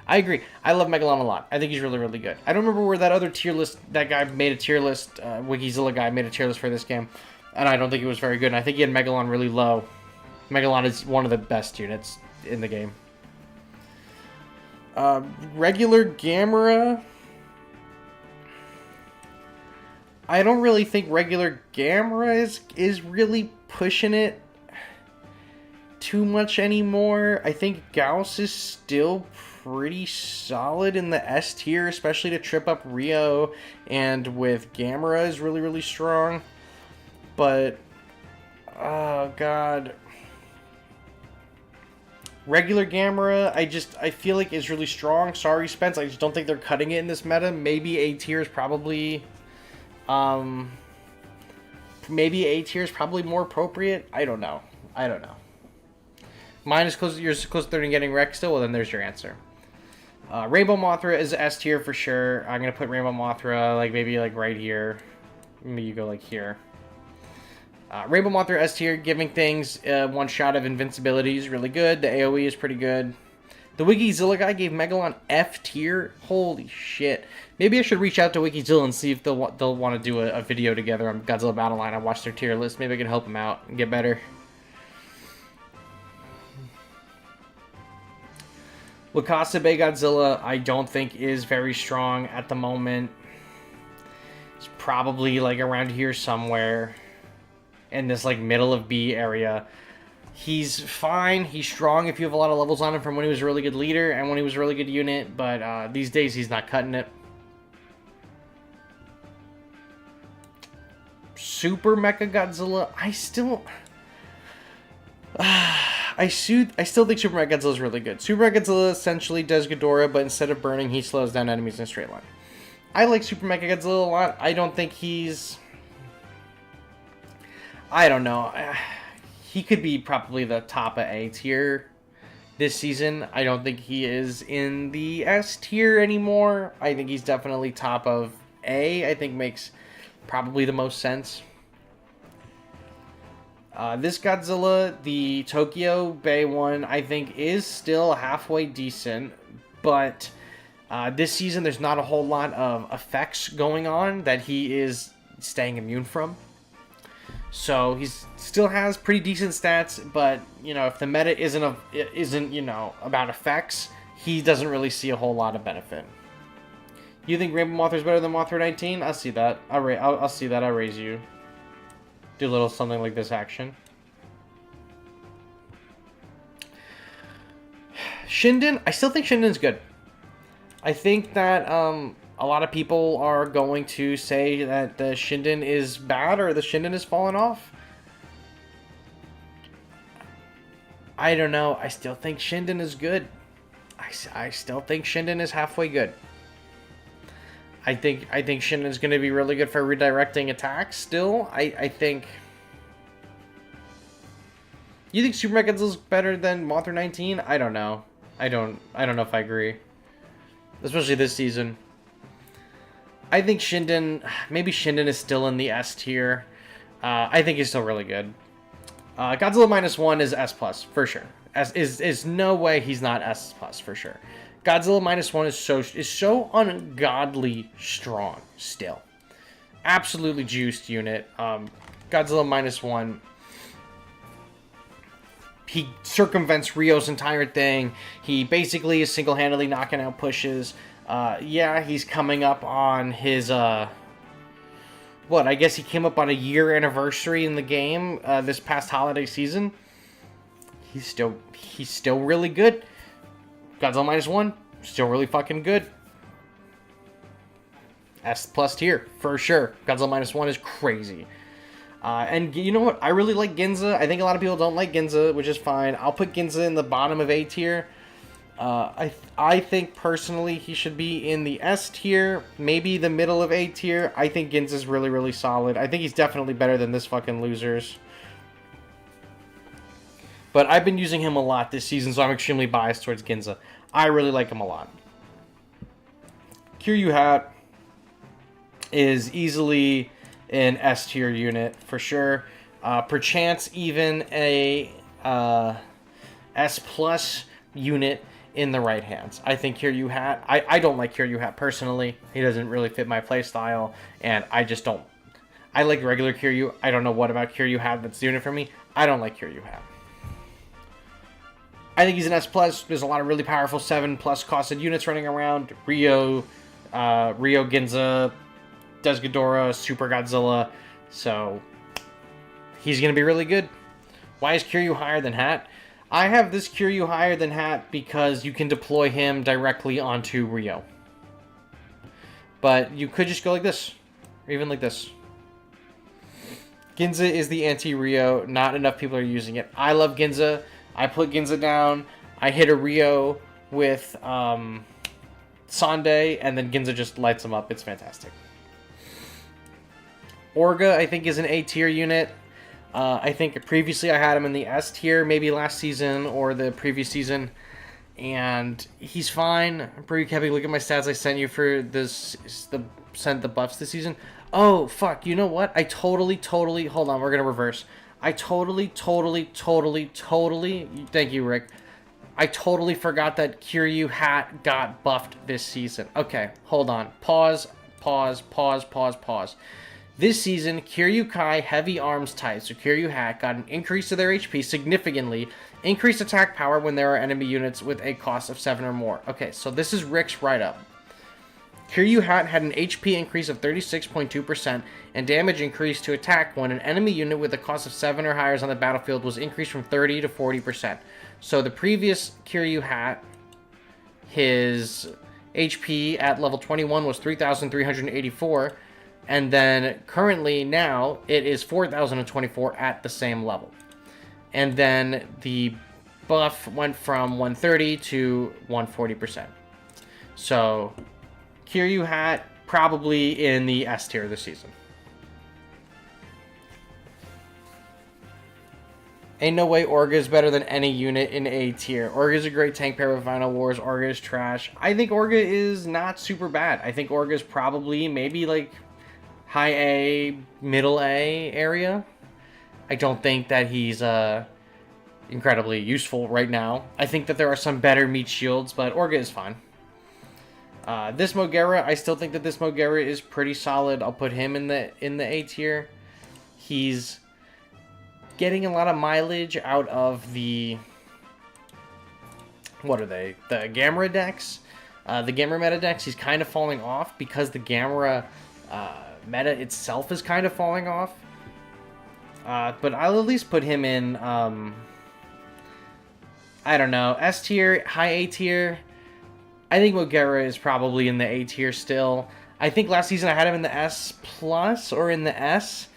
I agree. I love Megalon a lot. I think he's really, really good. I don't remember where that other tier list, that guy made a tier list, Wikizilla guy made a tier list for this game, and I don't think it was very good, and I think he had Megalon really low. Megalon is one of the best units in the game. Regular Gamera. I don't really think regular Gamera is really pushing it too much anymore. I think Gauss is still pretty solid in the S tier, especially to trip up Rio, and with Gamera is really, really strong. But, oh god. Regular Gamera, I feel like is really strong. Sorry, Spence, I just don't think they're cutting it in this meta. Maybe A tier is probably... maybe A tier is probably more appropriate. I don't know. Mine is close. Yours is close to getting wrecked still. Well, then there's your answer. Rainbow Mothra is S tier for sure. I'm gonna put Rainbow Mothra maybe right here. Maybe you go here. Rainbow Mothra S tier, giving things one shot of invincibility is really good. The AoE is pretty good. The Wikizilla guy gave Megalon F tier. Holy shit. Maybe I should reach out to Wikizilla and see if they'll want to do a video together on Godzilla Battle Line. I watched their tier list. Maybe I can help them out and get better. Wakasabe Godzilla, I don't think is very strong at the moment. It's probably around here somewhere in this middle of B area. He's fine. He's strong if you have a lot of levels on him from when he was a really good leader and when he was a really good unit, but these days he's not cutting it. Super Mecha Godzilla, I still think Super Mecha Godzilla is really good. Super Mecha Godzilla essentially does Ghidorah, but instead of burning, he slows down enemies in a straight line. I like Super Mecha Godzilla a lot. I don't think he's... I don't know. He could be probably the top of A tier this season. I don't think he is in the S tier anymore. I think he's definitely top of A. I think makes probably the most sense. This Godzilla, the Tokyo Bay one, I think is still halfway decent, but this season there's not a whole lot of effects going on that he is staying immune from. So he still has pretty decent stats, but you know, if the meta isn't you know, about effects, he doesn't really see a whole lot of benefit. You think Rainbow Mothra is better than Mothra 19? I'll see that. I'll see that. I'll raise you. Do a little something like this action. Shinden, I still think Shinden's good. I think that a lot of people are going to say that the Shinden is bad or the Shinden has fallen off. I don't know. I still think Shinden is good. I still think Shinden is halfway good. I think Shinden is going to be really good for redirecting attacks still. I think... You think Super Mechagodzilla's better than Mothra 19? I don't know. I don't know if I agree. Especially this season. I think Shinden... Maybe Shinden is still in the S tier. I think he's still really good. Godzilla -1 is S+, for sure. Is no way he's not S+, for sure. Godzilla -1 is so ungodly strong still. Absolutely juiced unit. Godzilla -1... He circumvents Rio's entire thing. He basically is single-handedly knocking out pushes. Yeah, he's coming up on his, what, I guess he came up on a year anniversary in the game, this past holiday season. He's still really good. Godzilla -1, still really fucking good. S+ tier, for sure. Godzilla -1 is crazy. And you know what? I really like Ginza. I think a lot of people don't like Ginza, which is fine. I'll put Ginza in the bottom of A tier. I think personally he should be in the S tier, maybe the middle of A tier. I think Ginza's really, really solid. I think he's definitely better than this fucking losers. But I've been using him a lot this season, so I'm extremely biased towards Ginza. I really like him a lot. Kiryu Hat is easily an S tier unit for sure. Perchance even a S+ unit in the right hands. I think Kiryu Hat. I don't like Kiryu Hat personally. He doesn't really fit my playstyle, and I just don't. I like regular Kiryu. I don't know what about Kiryu Hat that's doing it for me. I don't like Kiryu Hat. I think he's an S+. There's a lot of really powerful 7+ costed units running around. Rio Ginza, does Ghidorah, Super Godzilla, so he's going to be really good. Why is Kiryu higher than Hat? I have this Kiryu higher than Hat because you can deploy him directly onto Rio. But you could just go like this, or even like this. Ginza is the anti-Rio. Not enough people are using it. I love Ginza. I put Ginza down. I hit a Rio with Sonde, and then Ginza just lights him up. It's fantastic. Orga, I think, is an A tier unit. I think previously I had him in the S tier, maybe last season or the previous season. And he's fine. I'm pretty happy. Look at my stats I sent you for this, sent the buffs this season. Oh, fuck. You know what? I totally, hold on, we're going to reverse. I totally, thank you, Rick. I totally forgot that Kiryu Hat got buffed this season. Okay, hold on. Pause. This season, Kiryu Kai heavy arms type, so Kiryu Hat got an increase to their HP significantly, increased attack power when there are enemy units with a cost of 7 or more. Okay, so this is Rick's write-up. Kiryu Hat had an HP increase of 36.2% and damage increase to attack when an enemy unit with a cost of 7 or higher on the battlefield was increased from 30 to 40%. So the previous Kiryu Hat, his HP at level 21 was 3,384, and then currently now it is 4,024 at the same level. And then the buff went from 130 to 140%. So Kiryu Hat probably in the S tier this season. Ain't no way Orga is better than any unit in A tier. Orga is a great tank pair with Final Wars. Orga is trash. I think Orga is not super bad. I think Orga is probably maybe like high A, middle A area. I don't think that he's incredibly useful right now. I think that there are some better meat shields, but Orga is fine. This Mogera, I still think that this Mogera is pretty solid. I'll put him in the A tier. He's getting a lot of mileage out of the... What are they? The Gamera decks? The Gamera meta decks, he's kind of falling off because the Gamera meta itself is kind of falling off. But I'll at least put him in, I don't know, S tier, high A tier. I think Mogera is probably in the A tier still. I think last season I had him in the S plus or in the S.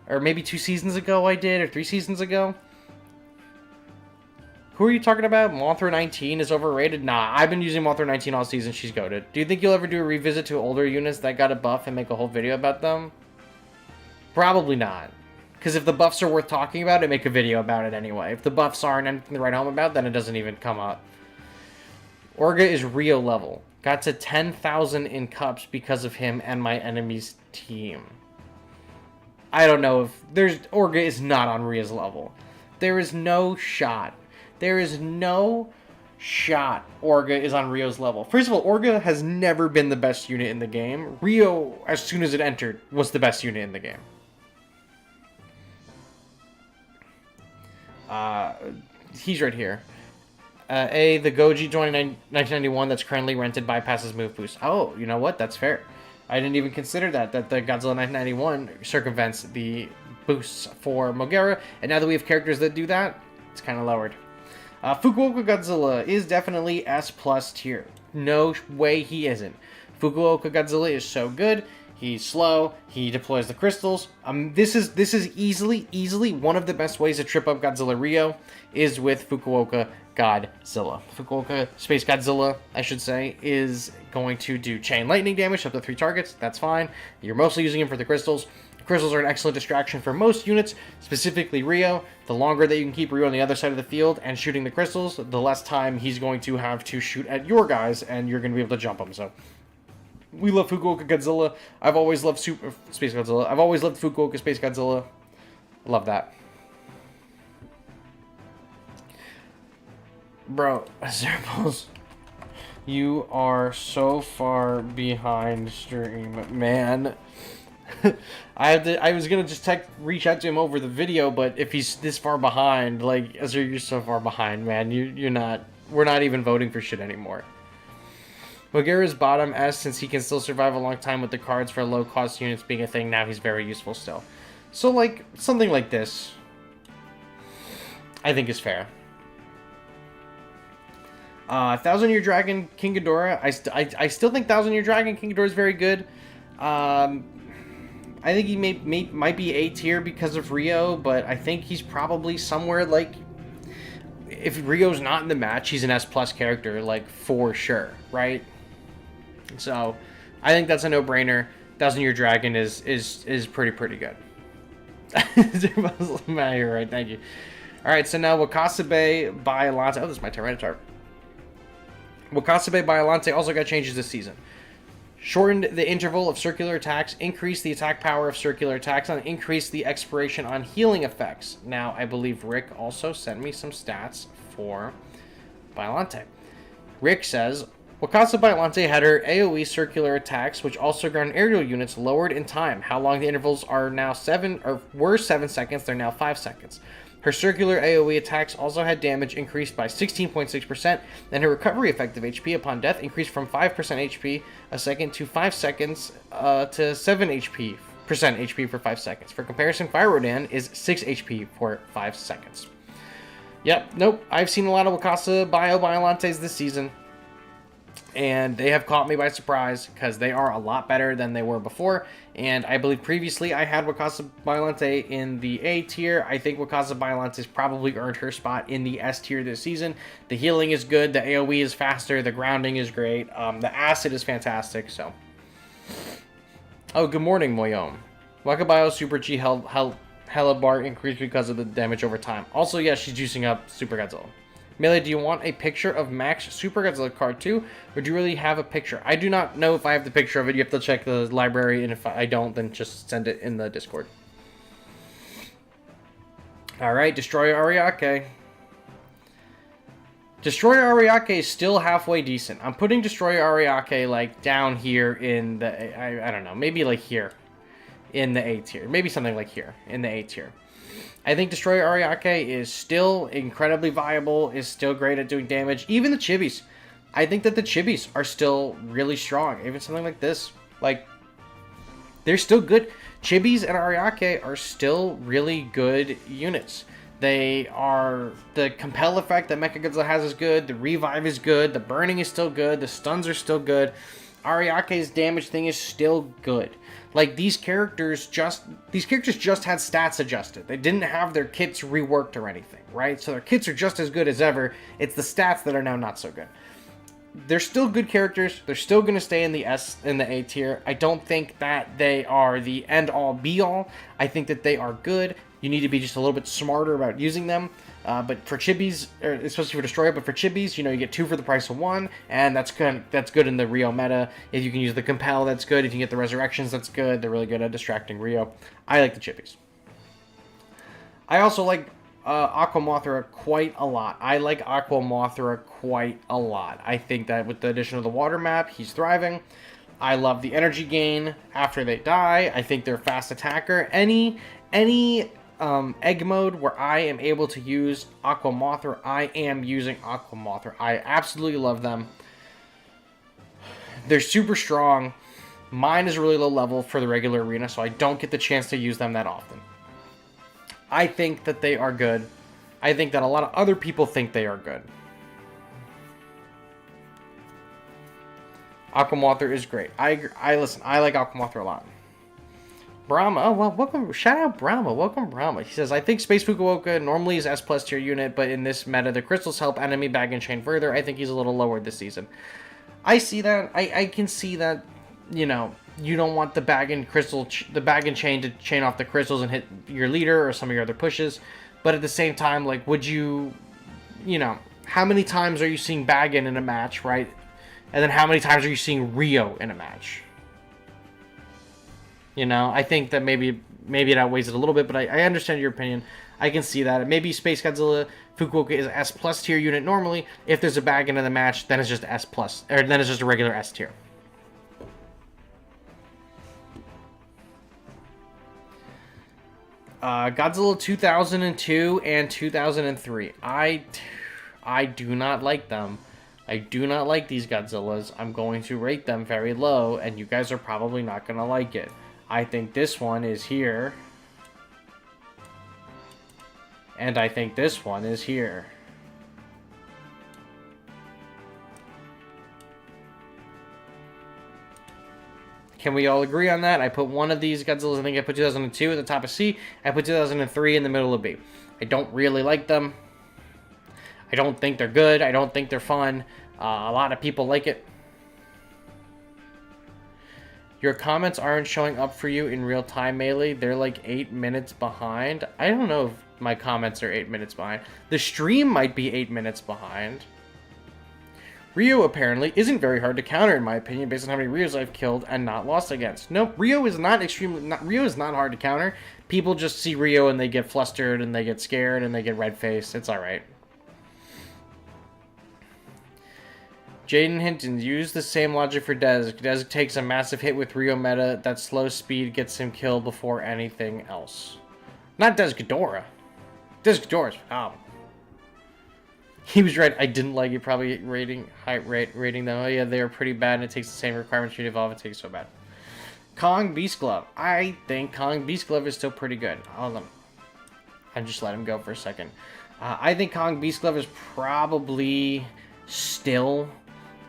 Or maybe 2 seasons ago I did, or 3 seasons ago. Who are you talking about? Mothra 19 is overrated? Nah, I've been using Mothra 19 all season. She's goated. Do you think you'll ever do a revisit to older units that got a buff and make a whole video about them? Probably not. Because if the buffs are worth talking about, make a video about it anyway. If the buffs aren't anything to write home about, then it doesn't even come up. Orga is Rio level. Got to 10,000 in cups because of him and my enemy's team. I don't know if... Orga is not on Rio's level. There is no shot. There is no shot Orga is on Rio's level. First of all, Orga has never been the best unit in the game. Rio, as soon as it entered, was the best unit in the game. He's right here. The Goji joined in 1991 that's currently rented bypasses move boost. Oh, you know what? That's fair. I didn't even consider that the Godzilla 1991 circumvents the boosts for Mogera, and now that we have characters that do that, it's kind of lowered. Fukuoka Godzilla is definitely S plus tier. No way he isn't. Fukuoka Godzilla is so good. He's slow. He deploys the crystals. This is easily one of the best ways to trip up Godzilla Rio is with Fukuoka Godzilla. Fukuoka Space Godzilla, I should say, is going to do chain lightning damage up to 3 targets. That's fine. You're mostly using him for the crystals. Crystals are an excellent distraction for most units, specifically Rio. The longer that you can keep Rio on the other side of the field and shooting the crystals, the less time he's going to have to shoot at your guys, and you're going to be able to jump him. So, we love Fukuoka Godzilla. I've always loved Space Godzilla. I've always loved Fukuoka Space Godzilla. Love that. Bro, Zerpos, you are so far behind stream, man. I was gonna just reach out to him over the video, but if he's this far behind, like, Ezra, you're so far behind, man. We're not even voting for shit anymore. Mogera's bottom S, since he can still survive a long time with the cards for low cost units being a thing now, he's very useful still. So, like, something like this, I think is fair. 1,000 Year Dragon King Ghidorah, I still think 1,000 Year Dragon King Ghidorah is very good. I think he might be A tier because of Rio, but I think he's probably somewhere like, if Rio's not in the match, he's an S plus character, like, for sure, right? So, I think that's a no-brainer. 1,000 Year Dragon is pretty good. Matt, you're right, thank you. Alright, so now Wakasabe Biollante. Oh, this is my Tyranitar. Wakasabe Biollante also got changes this season. Shortened the interval of circular attacks, increased the attack power of circular attacks, and increased the expiration on healing effects. Now, I believe Rick also sent me some stats for Biollante. Rick says, Wakasa Biollante had her AoE circular attacks, which also ground aerial units, lowered in time. How long the intervals are now were 7 seconds, they're now 5 seconds. Her circular AoE attacks also had damage increased by 16.6%, and her recovery effective HP upon death increased from 5% HP a second to 5 seconds to 7 HP for 5 seconds. For comparison, Fire Rodan is 6 HP for 5 seconds. Yep, nope, I've seen a lot of Wakasa Biollantes this season, and they have caught me by surprise because they are a lot better than they were before. And I believe previously I had Wakasa Biollante in the A tier. I think Wakasa Biollante's probably earned her spot in the S tier this season. The healing is good, the AoE is faster, the grounding is great, the acid is fantastic. So, oh, good morning, Moyom. Wakabio Super G hella bar increased because of the damage over time. Also, yeah, she's juicing up Super Godzilla. Melee, do you want a picture of Max Super Godzilla card too, or do you really have a picture? I do not know if I have the picture of it. You have to check the library, and if I don't, then just send it in the Discord. Alright, Destoroyah Ariake. Destoroyah Ariake is still halfway decent. I'm putting Destoroyah Ariake, like, down here in the, I don't know, maybe like here in the A tier. Maybe something like here in the A tier. I think Destoroyah Ariake is still incredibly viable, is still great at doing damage. Even the Chibis. I think that the Chibis are still really strong. Even something like this. Like, they're still good. Chibis and Ariake are still really good units. They are... The compel effect that Mecha Godzilla has is good. The revive is good. The burning is still good. The stuns are still good. Ariake's damage thing is still good. Like, these characters just had stats adjusted. They didn't have their kits reworked or anything, right? So their kits are just as good as ever. It's the stats that are now not so good. They're still good characters. They're still going to stay in the A tier. I don't think that they are the end-all, be-all. I think that they are good. You need to be just a little bit smarter about using them. But for Chibis, or especially for Destoroyah, but for Chibis, you know, you get 2 for the price of 1, and that's good in the Rio meta. If you can use the Compel, that's good. If you can get the Resurrections, that's good. They're really good at distracting Rio. I like the Chibis. I also like Aqua Mothra quite a lot. I like Aqua Mothra quite a lot. I think that with the addition of the water map, he's thriving. I love the energy gain after they die. I think they're a fast attacker. Any egg mode where I am able to use Aqua Mothra, I am using Aqua Mothra. I absolutely love them. They're super strong. Mine is really low level for the regular arena, so I don't get the chance to use them that often. I think that they are good. I think that a lot of other people think they are good. Aqua Mothra is great. Listen, I like Aqua Mothra a lot. Brahma, oh well, welcome, shout out Brahma, welcome Brahma. He says, I think Space Fukuoka normally is S+ tier unit, but in this meta, the crystals help enemy bag and chain further. I think he's a little lower this season. I see that, I can see that, you know, you don't want the bag and chain to chain off the crystals and hit your leader or some of your other pushes, but at the same time, like, would you know, how many times are you seeing Bagan in a match, right? And then how many times are you seeing Rio in a match? You know, I think that maybe it outweighs it a little bit, but I understand your opinion. I can see that. Maybe Space Godzilla Fukuoka is S+ tier unit normally. If there's a Bagan in the match, then it's just S+, or then it's just a regular S tier. Godzilla 2002 and 2003. I do not like them. I do not like these Godzillas. I'm going to rate them very low, and you guys are probably not going to like it. I think this one is here. And I think this one is here. Can we all agree on that? I put one of these Godzillas, I think I put 2002 at the top of C. I put 2003 in the middle of B. I don't really like them. I don't think they're good. I don't think they're fun. A lot of people like it. Your comments aren't showing up for you in real time, Melee. They're like 8 minutes behind. I don't know if my comments are 8 minutes behind. The stream might be 8 minutes behind. Rio apparently isn't very hard to counter, in my opinion, based on how many Rios I've killed and not lost against. Nope, Rio is not hard to counter. People just see Rio and they get flustered and they get scared and they get red-faced. It's alright. Jaden Hinton, use the same logic for Dez. Dez takes a massive hit with Rio meta. That slow speed gets him killed before anything else. Not Dez Ghidorah. Dez Ghidorah's He was right. I didn't like it. Probably rating though. Oh, yeah, they are pretty bad, and it takes the same requirements to evolve. It takes so bad. Kong Beast Glove. I think Kong Beast Glove is still pretty good. Hold on. I just let him go for a second. I think Kong Beast Glove is probably still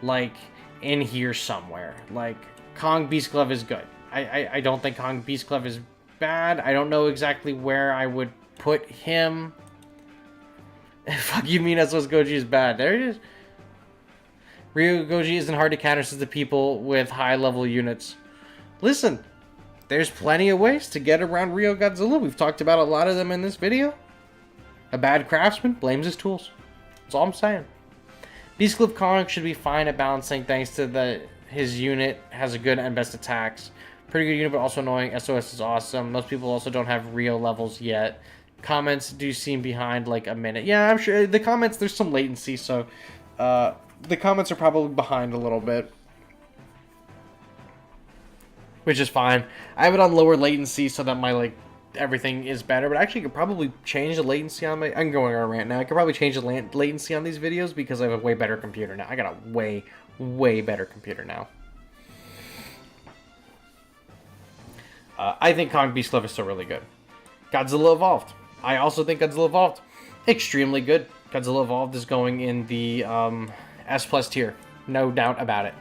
like in here somewhere. Like, Kong Beast Glove is good. I don't think Kong Beast Glove is bad. I don't know exactly where I would put him. Fuck you mean SOS Goji is bad. There it is. Rio Goji isn't hard to counter since the people with high level units. Listen, there's plenty of ways to get around Rio Godzilla. We've talked about a lot of them in this video. A bad craftsman blames his tools. That's all I'm saying. Beast Glove Kong should be fine at balancing thanks to his unit has a good and best attacks. Pretty good unit, but also annoying. SOS is awesome. Most people also don't have Rio levels yet. Comments do seem behind like a minute. Yeah, I'm sure the comments, there's some latency, so the comments are probably behind a little bit. Which is fine. I have it on lower latency so that my everything is better, but actually I could probably change the latency on my... I'm going on a rant now. I could probably change the latency on these videos because I have a way better computer now. I got a way, way better computer now. I think Comic Beast Love is still really good. Godzilla Evolved. I also think Godzilla Evolved, extremely good. Godzilla Evolved is going in the S plus tier. No doubt about it.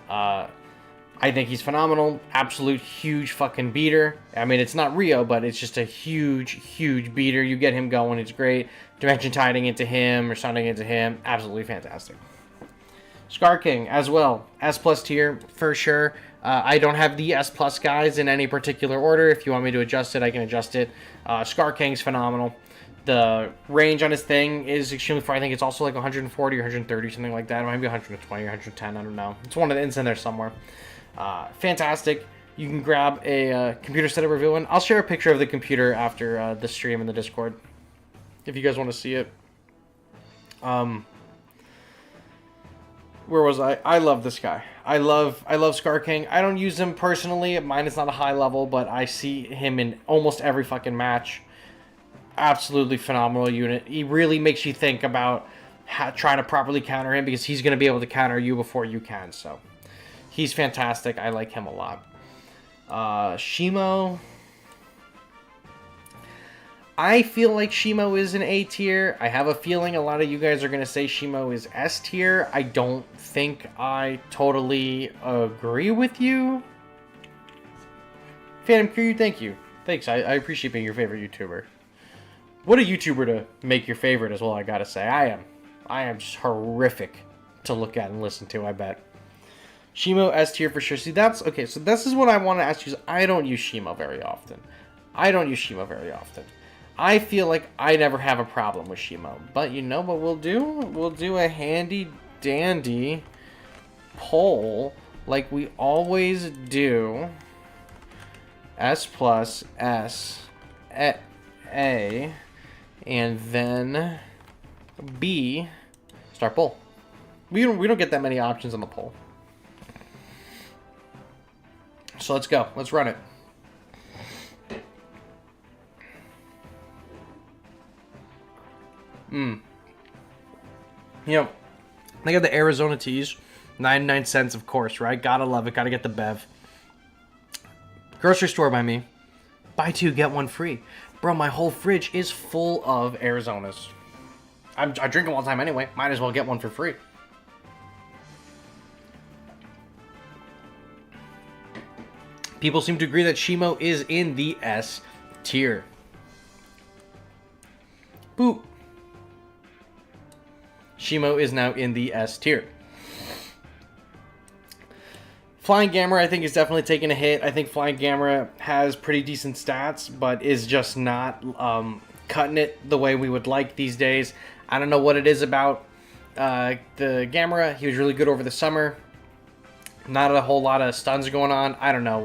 I think he's phenomenal. Absolute huge fucking beater. I mean, it's not Rio, but it's just a huge, huge beater. You get him going, it's great. Dimension tiding into him or sunding into him. Absolutely fantastic. Scar King as well. S plus tier for sure. I don't have the S plus guys in any particular order. If you want me to adjust it, I can adjust it. Scar King's phenomenal. The range on his thing is extremely far. I think it's also like 140 or 130, something like that. It might be 120 or 110. I don't know. It's one of the ends in there somewhere. Fantastic. You can grab a computer setup review, and I'll share a picture of the computer after the stream in the Discord if you guys want to see it. Where was I? I love this guy. I love Scar King. I don't use him personally. Mine is not a high level, but I see him in almost every fucking match. Absolutely phenomenal unit. He really makes you think about trying to properly counter him because he's going to be able to counter you before you can. So he's fantastic. I like him a lot. Shimo. I feel like Shimo is an A tier. I have a feeling a lot of you guys are going to say Shimo is S tier. I don't think I totally agree with you. Phantom Kiryu, thank you. Thanks, I appreciate being your favorite YouTuber. What a YouTuber to make your favorite as well, I gotta say. I am just horrific to look at and listen to, I bet. Shimo S tier for sure. See, that's... Okay, so this is what I want to ask you. I don't use Shimo very often. I feel like I never have a problem with Shimo. But you know what we'll do? We'll do a handy dandy poll like we always do. S plus S A and then B start poll. We don't get that many options on the poll. So let's go. Let's run it. You know, they got the Arizona teas. 99 cents, of course, right? Gotta love it. Gotta get the bev. Grocery store by me. Buy two, get one free. Bro, my whole fridge is full of Arizonas. I drink them all the time anyway. Might as well get one for free. People seem to agree that Shimo is in the S tier. Boop. Shimo is now in the S tier. Flying Gamera, I think, is definitely taking a hit. I think Flying Gamera has pretty decent stats, but is just not cutting it the way we would like these days. I don't know what it is about the Gamera. He was really good over the summer. Not a whole lot of stuns going on. I don't know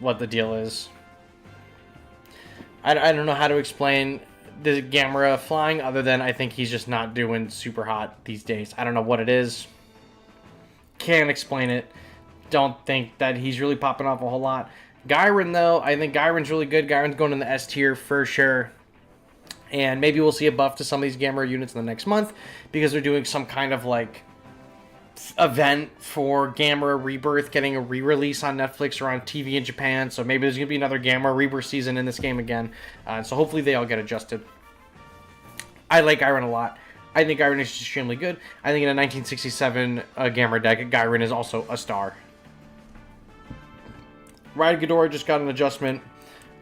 what the deal is. I don't know how to explain the Gamera flying other than I think he's just not doing super hot these days. I don't know what it is. Can't explain it. Don't think that he's really popping off a whole lot. Gyron, though, I think Gyron's really good. Gyron's going in the S tier for sure. And maybe we'll see a buff to some of these Gamera units in the next month because they're doing some kind of like event for Gamera Rebirth, getting a re-release on Netflix or on TV in Japan. So maybe there's going to be another Gamera Rebirth season in this game again. So hopefully they all get adjusted. I like Gyron a lot. I think Gyron is extremely good. I think in a 1967 Gamera deck, Gyron is also a star. Ride Ghidorah just got an adjustment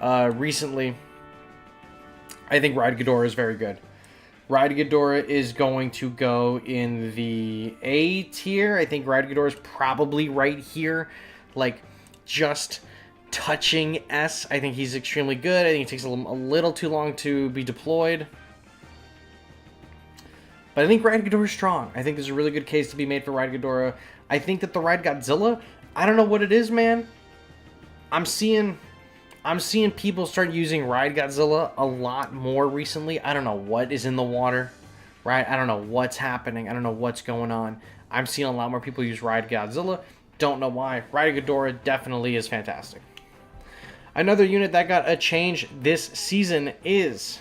recently. I think Ride Ghidorah is very good. Ride Ghidorah is going to go in the A tier. I think Ride Ghidorah is probably right here, like just touching S. I think he's extremely good. I think it takes a little too long to be deployed. But I think Ride Ghidorah is strong. I think there's a really good case to be made for Ride Ghidorah. I think that the Ride Godzilla, I don't know what it is, man. I'm seeing people start using Ride Godzilla a lot more recently. I don't know what is in the water, right? I don't know what's happening. I don't know what's going on. I'm seeing a lot more people use Ride Godzilla. Don't know why. Ride Ghidorah definitely is fantastic. Another unit that got a change this season is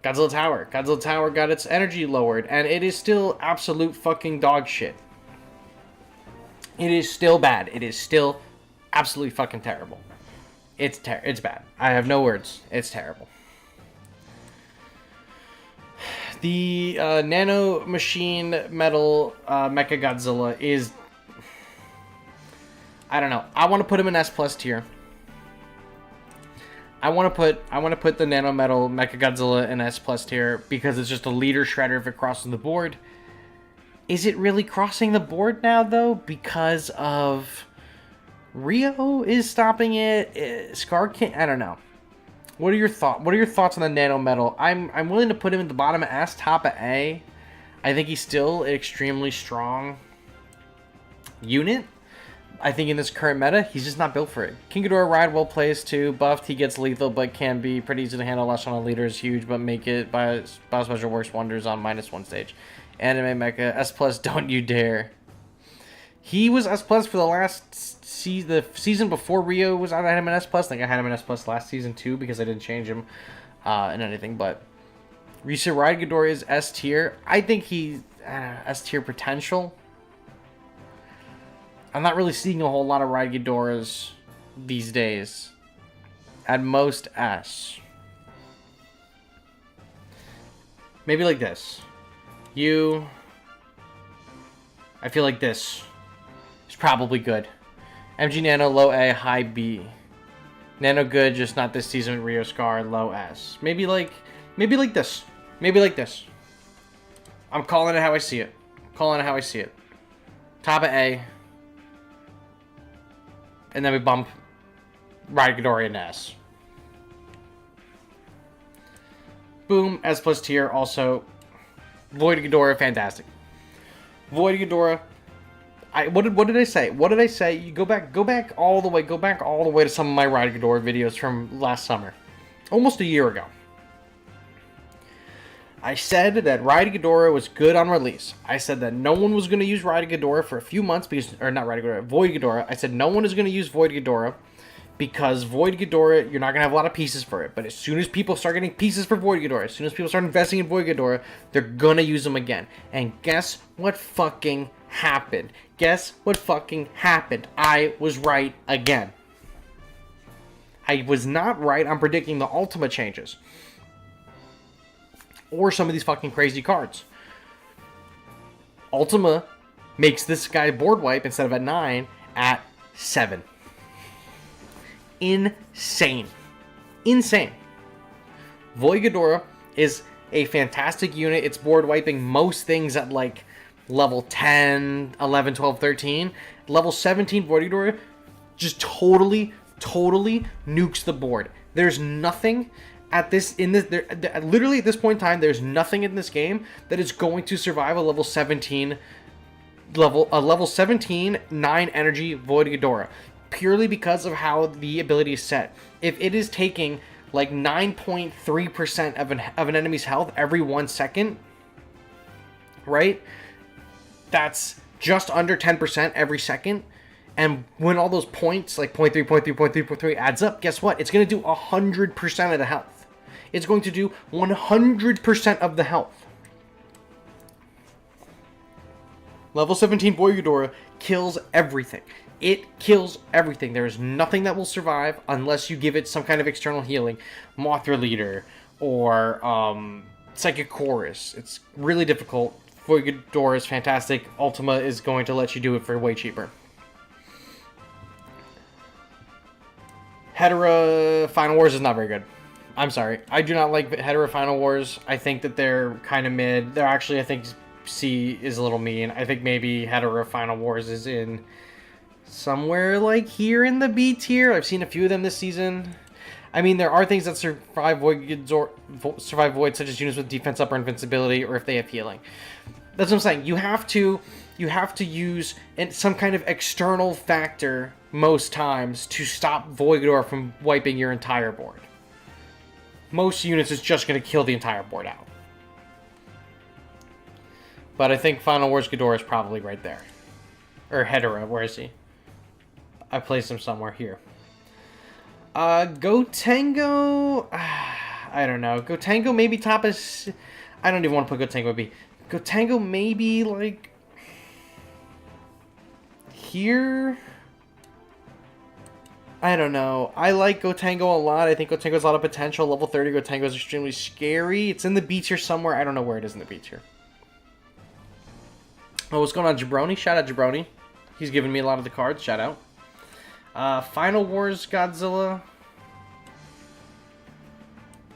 Godzilla Tower. Godzilla Tower got its energy lowered, and it is still absolute fucking dog shit. It is still bad. It is still absolutely fucking terrible. It's bad. I have no words. It's terrible. The Nano Machine Metal Mechagodzilla is... I don't know. I want to put him in S+ tier. I want to put the Nanometal Mechagodzilla in S+ tier because it's just a leader shredder if it crosses the board. Is it really crossing the board now though? Because of Rio is stopping it. Scar can't. I don't know. What are your thoughts? What are your thoughts on the Nanometal? I'm willing to put him at the bottom of S, top of A. I think he's still an extremely strong unit. I think in this current meta, he's just not built for it. King Ghidorah ride well plays too. Buffed, he gets lethal, but can be pretty easy to handle. Less on a leader is huge, but make it by special works wonders on -1 stage. Anime Mecha S+, don't you dare. He was S+ for the last the season before Rio was out. I had him in S+. I think I had him in S+ last season too because I didn't change him in anything. But recent ride Ghidorah is S tier. I think he S tier potential. I'm not really seeing a whole lot of Ride Ghidorahs these days. At most, S. Maybe like this. I feel like this is probably good. MG Nano, low A, high B. Nano good, just not this season with Rio Scar, low S. Maybe like this. Maybe like this. I'm calling it how I see it. Top of A. And then we bump Ride Ghidorah into S. Boom, S+ tier. Also, Void Ghidorah, fantastic. Void Ghidorah. What did I say? What did I say? You go back all the way to some of my Ride Ghidorah videos from last summer, almost a year ago. I said that Ride Ghidorah was good on release. I said that no one was going to use Ride Ghidorah for a few months because, or not Ride Ghidorah, Void Ghidorah. I said no one is going to use Void Ghidorah because Void Ghidorah, you're not going to have a lot of pieces for it. But as soon as people start getting pieces for Void Ghidorah, as soon as people start investing in Void Ghidorah, they're going to use them again. And guess what fucking happened? I was right again. I was not right on predicting the Ultima changes. Or some of these fucking crazy cards. Ultima makes this guy board wipe instead of at 9 at 7. Insane. Void Ghidorah is a fantastic unit. It's board wiping most things at like level 10, 11, 12, 13. Level 17 Void Ghidorah just totally nukes the board. There's nothing literally at this point in time, there's nothing in this game that is going to survive a level 17 9 energy Void Ghidorah, purely because of how the ability is set. If it is taking like 9.3% of an enemy's health every 1 second, right? That's just under 10% every second. And when all those points, like 0.3 adds up, guess what? It's going to do 100% of the health. It's going to do 100% of the health. Level 17 Void Ghidorah kills everything. It kills everything. There is nothing that will survive unless you give it some kind of external healing. Mothra Leader or Psychic Chorus. It's really difficult. Void Ghidorah is fantastic. Ultima is going to let you do it for way cheaper. Hedorah Final Wars is not very good. I'm sorry. I do not like Hedorah Final Wars. I think that they're kind of mid. They're actually, I think C is a little mean. I think maybe Hedorah Final Wars is in somewhere like here in the B tier. I've seen a few of them this season. I mean, there are things that survive Void, such as units with defense up or invincibility, or if they have healing. That's what I'm saying. You have to use some kind of external factor most times to stop Void Ghidorah from wiping your entire board. Most units is just going to kill the entire board out. But I think Final Wars Ghidorah is probably right there. Or Hedorah, where is he? I placed him somewhere here. Gotengo, I don't know. Gotengo maybe top is, I don't even want to put Gotengo B. Gotengo maybe like here. I don't know. I like Gotengo a lot. I think Gotengo has a lot of potential. Level 30 Gotengo is extremely scary. It's in the B tier somewhere. I don't know where it is in the B tier. Oh, what's going on, Jabroni? Shout out, Jabroni. He's giving me a lot of the cards. Shout out. Final Wars Godzilla.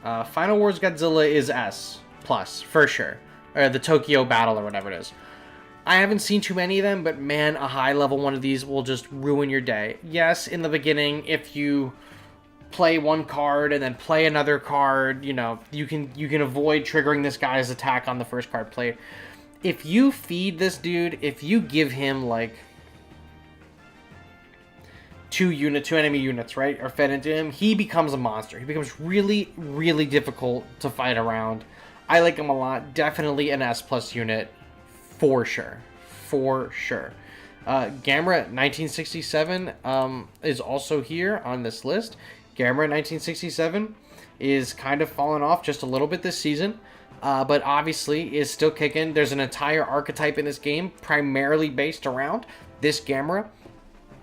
Final Wars Godzilla is S+, for sure. Or the Tokyo Battle or whatever it is. I haven't seen too many of them, but man, a high level one of these will just ruin your day. Yes, in the beginning, if you play one card and then play another card, you know, you can avoid triggering this guy's attack on the first card played. If you feed this dude, if you give him like two enemy units, right, are fed into him, he becomes a monster. He becomes really, really difficult to fight around. I like him a lot. Definitely an S+ unit. For sure. For sure. Gamera 1967 is also here on this list. Gamera 1967 is kind of fallen off just a little bit this season, but obviously is still kicking. There's an entire archetype in this game primarily based around this Gamera.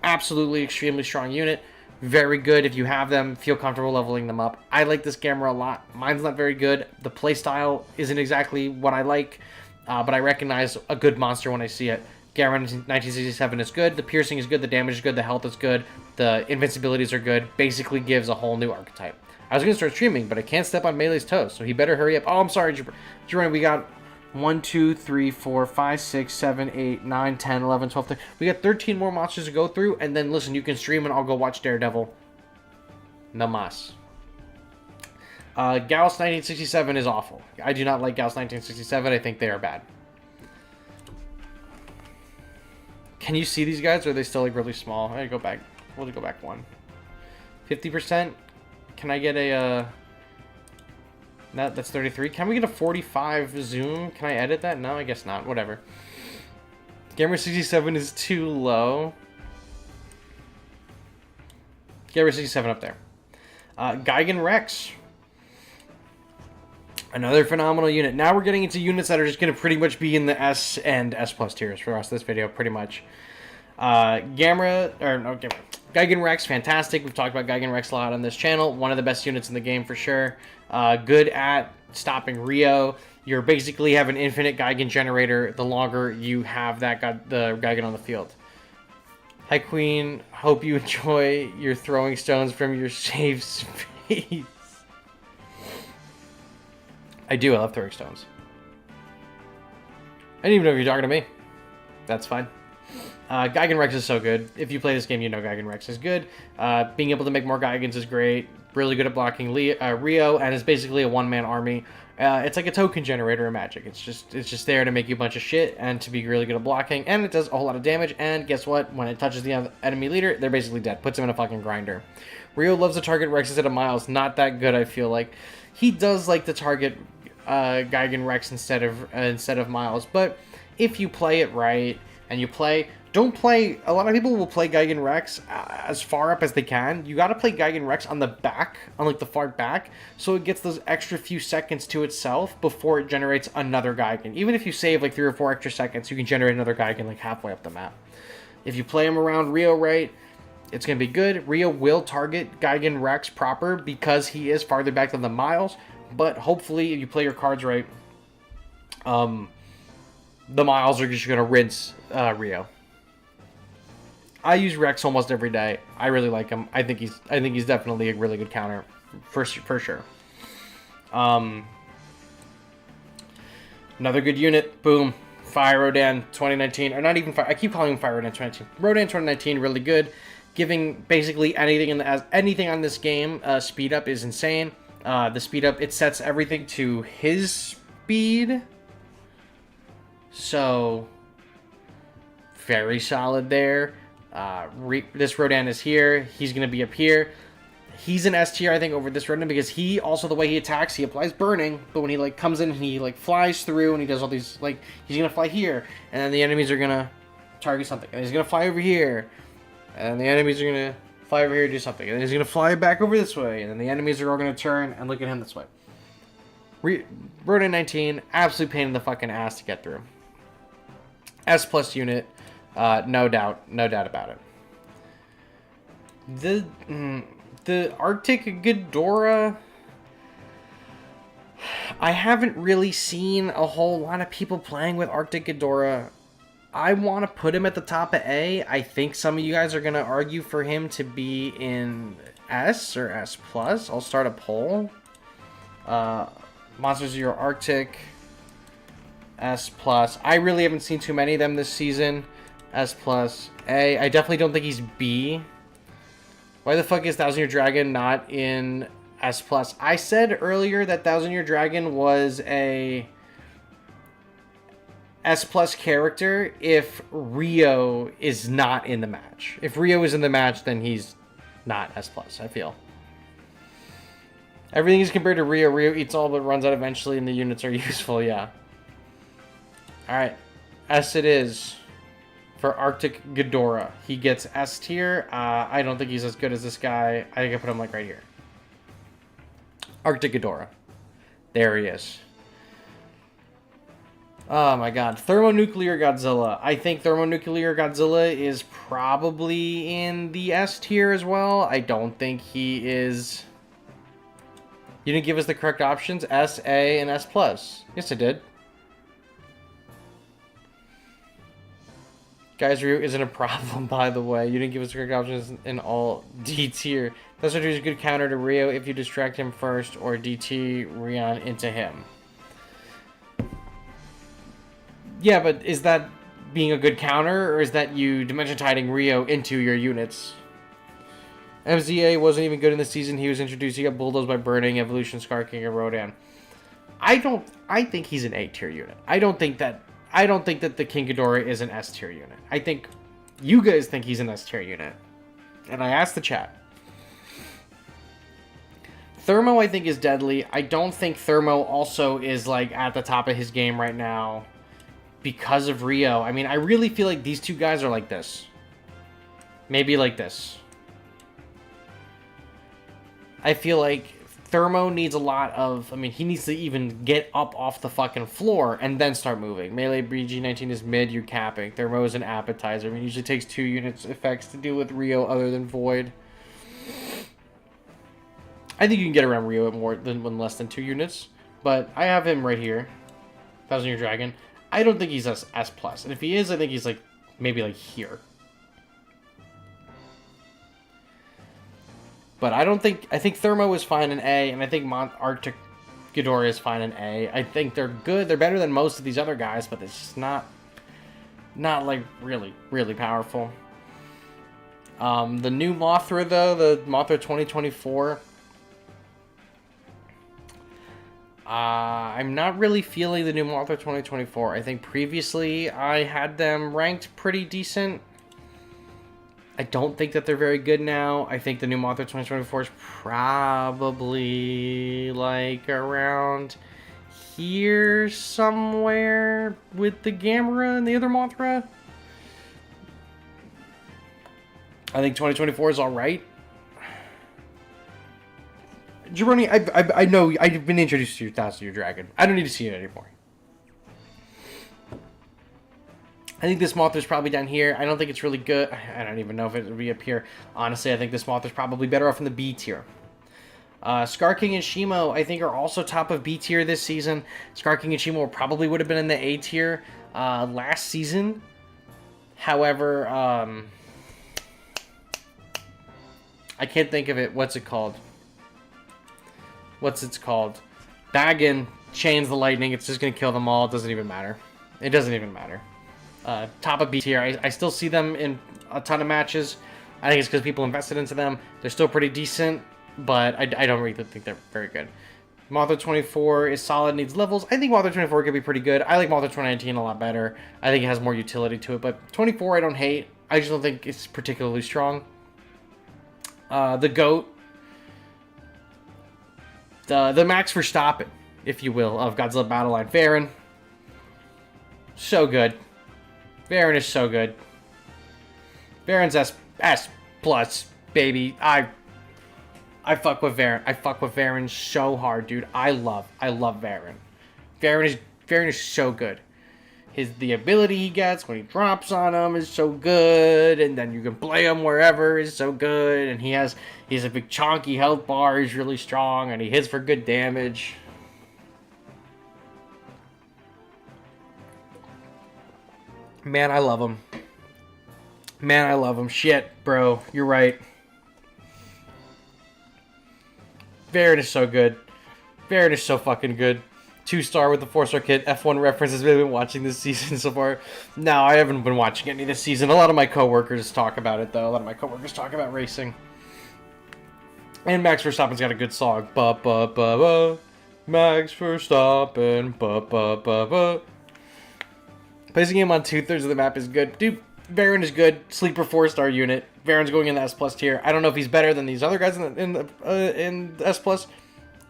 Absolutely extremely strong unit. Very good if you have them. Feel comfortable leveling them up. I like this Gamera a lot. Mine's not very good. The playstyle isn't exactly what I like. But I recognize a good monster when I see it. Gamera 1967 is good. The piercing is good. The damage is good. The health is good. The invincibilities are good. Basically gives a whole new archetype. I was going to start streaming, but I can't step on Melee's toes, so he better hurry up. Oh, I'm sorry, Jerome. We got 1, 2, 3, 4, 5, 6, 7, 8, 9, 10, 11, 12, 13. We got 13 more monsters to go through, and then listen, you can stream and I'll go watch Daredevil. Namas. Gauss 1967 is awful. I do not like Gauss 1967. I think they are bad. Can you see these guys, or are they still like really small? I go back. We'll go back one. 50%. Can I get a that's 33. Can we get a 45 zoom? Can I edit that? No, I guess not. Whatever. Gamera 67 is too low. Gamera 67 up there. Gigan Rex. Another phenomenal unit. Now we're getting into units that are just going to pretty much be in the S and S+ tiers for us this video, pretty much. Gigan Rex, fantastic. We've talked about Gigan Rex a lot on this channel. One of the best units in the game for sure. Good at stopping Rio. You're basically have an infinite Gigan generator the longer you have the Gigan on the field. Hi Queen, hope you enjoy your throwing stones from your safe space. I do. I love throwing stones. I didn't even know if you're talking to me. That's fine. Gigan Rex is so good. If you play this game, you know Gigan Rex is good. Being able to make more Gigans is great. Really good at blocking Rio, and is basically a one-man army. It's like a token generator in Magic. It's just there to make you a bunch of shit and to be really good at blocking. And it does a whole lot of damage. And guess what? When it touches the enemy leader, they're basically dead. Puts them in a fucking grinder. Rio loves to target Rex instead of Miles. Not that good, I feel like. He does like to target Gigan Rex instead of Miles, but if you play it right and you don't play. A lot of people will play Gigan Rex as far up as they can. You got to play Gigan Rex on the back, on like the far back, so it gets those extra few seconds to itself before it generates another Gigan. Even if you save like 3 or 4 extra seconds, you can generate another Gigan like halfway up the map. If you play him around Rio right, it's going to be good. Rio will target Gigan Rex proper because he is farther back than the Miles. But hopefully, if you play your cards right, the Miles are just going to rinse Rio. I use Rex almost every day. I really like him. I think he's definitely a really good counter, for sure. Another good unit. Boom. Fire Rodan 2019. Or not even Fire. I keep calling him Fire Rodan 2019. Rodan 2019, really good. Giving basically anything on this game speed up is insane. The speed up, it sets everything to his speed. So, very solid there. This Rodan is here. He's going to be up here. He's an S tier, I think, over this Rodan because he, also the way he attacks, he applies burning. But when he, like, comes in and he, like, flies through and he does all these, like, he's going to fly here. And then the enemies are going to target something. And he's going to fly over here. And the enemies are going to Fly over here, do something. And then he's going to fly back over this way. And then the enemies are all going to turn and look at him this way. Rodan 19, absolute pain in the fucking ass to get through. S plus unit, no doubt about it. The Arctic Ghidorah, I haven't really seen a whole lot of people playing with Arctic Ghidorah. I want to put him at the top of A. I think some of you guys are going to argue for him to be in S or S+. I'll start a poll. Monsters of Your Arctic, S+. I really haven't seen too many of them this season. S+. A. I definitely don't think he's B. Why the fuck is Thousand Year Dragon not in S+? I said earlier that Thousand Year Dragon was a S+ character if Rio is not in the match. If Rio is in the match, then he's not S+, I feel. Everything is compared to Rio. Rio eats all but runs out eventually, and the units are useful, yeah. Alright. S it is for Arctic Ghidorah. He gets S tier. I don't think he's as good as this guy. I think I put him like right here. Arctic Ghidorah. There he is. Oh my god. Thermonuclear Godzilla. I think Thermonuclear Godzilla is probably in the S tier as well. I don't think he is... You didn't give us the correct options. S, A, and S+. Yes, I did. Guys, Ryu isn't a problem, by the way. You didn't give us the correct options in all D tier. That's what is a good counter to Rio if you distract him first, or DT Rion into him. Yeah, but is that being a good counter, or is that you dimension tiding Rio into your units? MZA wasn't even good in the season he was introduced. He got bulldozed by Burning, Evolution, Scar King, and Rodan. I think he's an A tier unit. I don't think that the King Ghidorah is an S tier unit. I think you guys think he's an S tier unit. And I asked the chat. Thermo, I think, is deadly. I don't think Thermo also is like at the top of his game right now because of Rio. I mean, I really feel like these two guys are like this. Maybe like this. I feel like Thermo needs a lot of... I mean, he needs to even get up off the fucking floor and then start moving. Melee BG19 is mid, you're capping. Thermo is an appetizer. I mean, it usually takes 2 units effects to deal with Rio other than Void. I think you can get around Rio at more than less than 2 units. But I have him right here. Thousand Year Dragon. I don't think he's S+. And if he is, I think he's like maybe like here. But I think Thermo is fine in A, and I think Arctic Ghidorah is fine in A. I think they're good. They're better than most of these other guys, but it's just not like really, really powerful. The new Mothra, though, the Mothra 2024, I'm not really feeling the new Mothra 2024. I think previously I had them ranked pretty decent. I don't think that they're very good now. I think the new Mothra 2024 is probably like around here somewhere with the Gamera and the other Mothra. I think 2024 is alright. Jabroni, I know I've been introduced to your Thousand Year Dragon. I don't need to see it anymore. I think this Mothra's probably down here. I don't think it's really good. I don't even know if it would be up here. Honestly, I think this Mothra's probably better off in the B tier. Scar King and Shimo, I think, are also top of B tier this season. Scar King and Shimo probably would have been in the A tier last season. However, I can't think of it. What's it called? Bagan chains the lightning. It's just going to kill them all. It doesn't even matter. It doesn't even matter. Top of B tier. I still see them in a ton of matches. I think it's because people invested into them. They're still pretty decent, but I don't really think they're very good. Mothra 24 is solid, needs levels. I think Mothra 24 could be pretty good. I like Mothra 2019 a lot better. I think it has more utility to it, but 24 I don't hate. I just don't think it's particularly strong. The GOAT. The Max Verstappen, if you will, of Godzilla Battle Line. Veran. So good. Veran is so good. Veran's S+. baby. I fuck with Veran. I fuck with Veran so hard, dude. I love Veran. Veran is so good. The ability he gets when he drops on him is so good, and then you can play him wherever is so good, and he's a big chunky health bar, he's really strong, and he hits for good damage. Man, I love him. Man, I love him. Shit, bro, you're right. Veran is so good. Veran is so fucking good. 2-star with the 4-star kit. F1 references. We've been watching this season so far. No, I haven't been watching any this season. A lot of my coworkers talk about it, though. A lot of my coworkers talk about racing. And Max Verstappen's got a good song. Ba ba ba ba. Max Verstappen. Ba ba ba ba. Plays the game on 2/3 of the map is good. Dude, Veran is good. Sleeper 4-star unit. Veran's going in the S+ tier. I don't know if he's better than these other guys in the S+.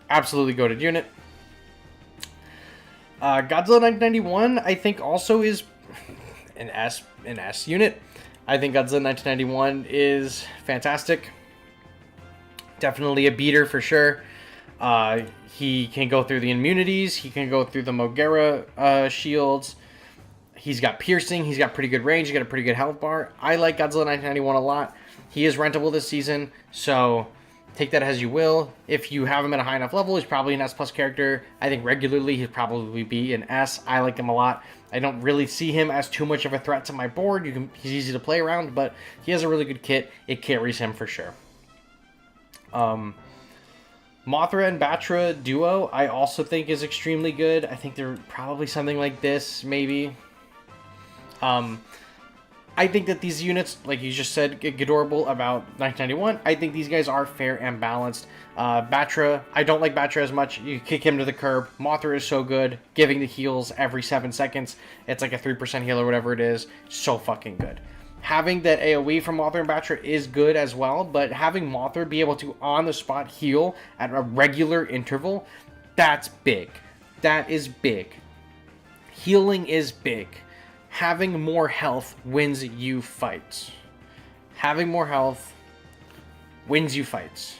Absolutely goated unit. Godzilla 1991, I think, also is an S unit. I think Godzilla 1991 is fantastic. Definitely a beater for sure. He can go through the immunities. He can go through the Mogera shields. He's got piercing. He's got pretty good range. He's got a pretty good health bar. I like Godzilla 1991 a lot. He is rentable this season, so take that as you will. If you have him at a high enough level, he's probably an S+ character. I think regularly he'd probably be an S. I like him a lot. I don't really see him as too much of a threat to my board. He's easy to play around, but he has a really good kit. It carries him for sure. Mothra and Batra Duo, I also think is extremely good. I think they're probably something like this, maybe. I think that these units, like you just said, Ghidorah about 1991, I think these guys are fair and balanced. Batra, I don't like Batra as much. You kick him to the curb. Mothra is so good, giving the heals every 7 seconds. It's like a 3% heal or whatever it is. So fucking good. Having that AoE from Mothra and Batra is good as well, but having Mothra be able to on-the-spot heal at a regular interval, that's big. That is big. Healing is big. Having more health wins you fights. Having more health wins you fights.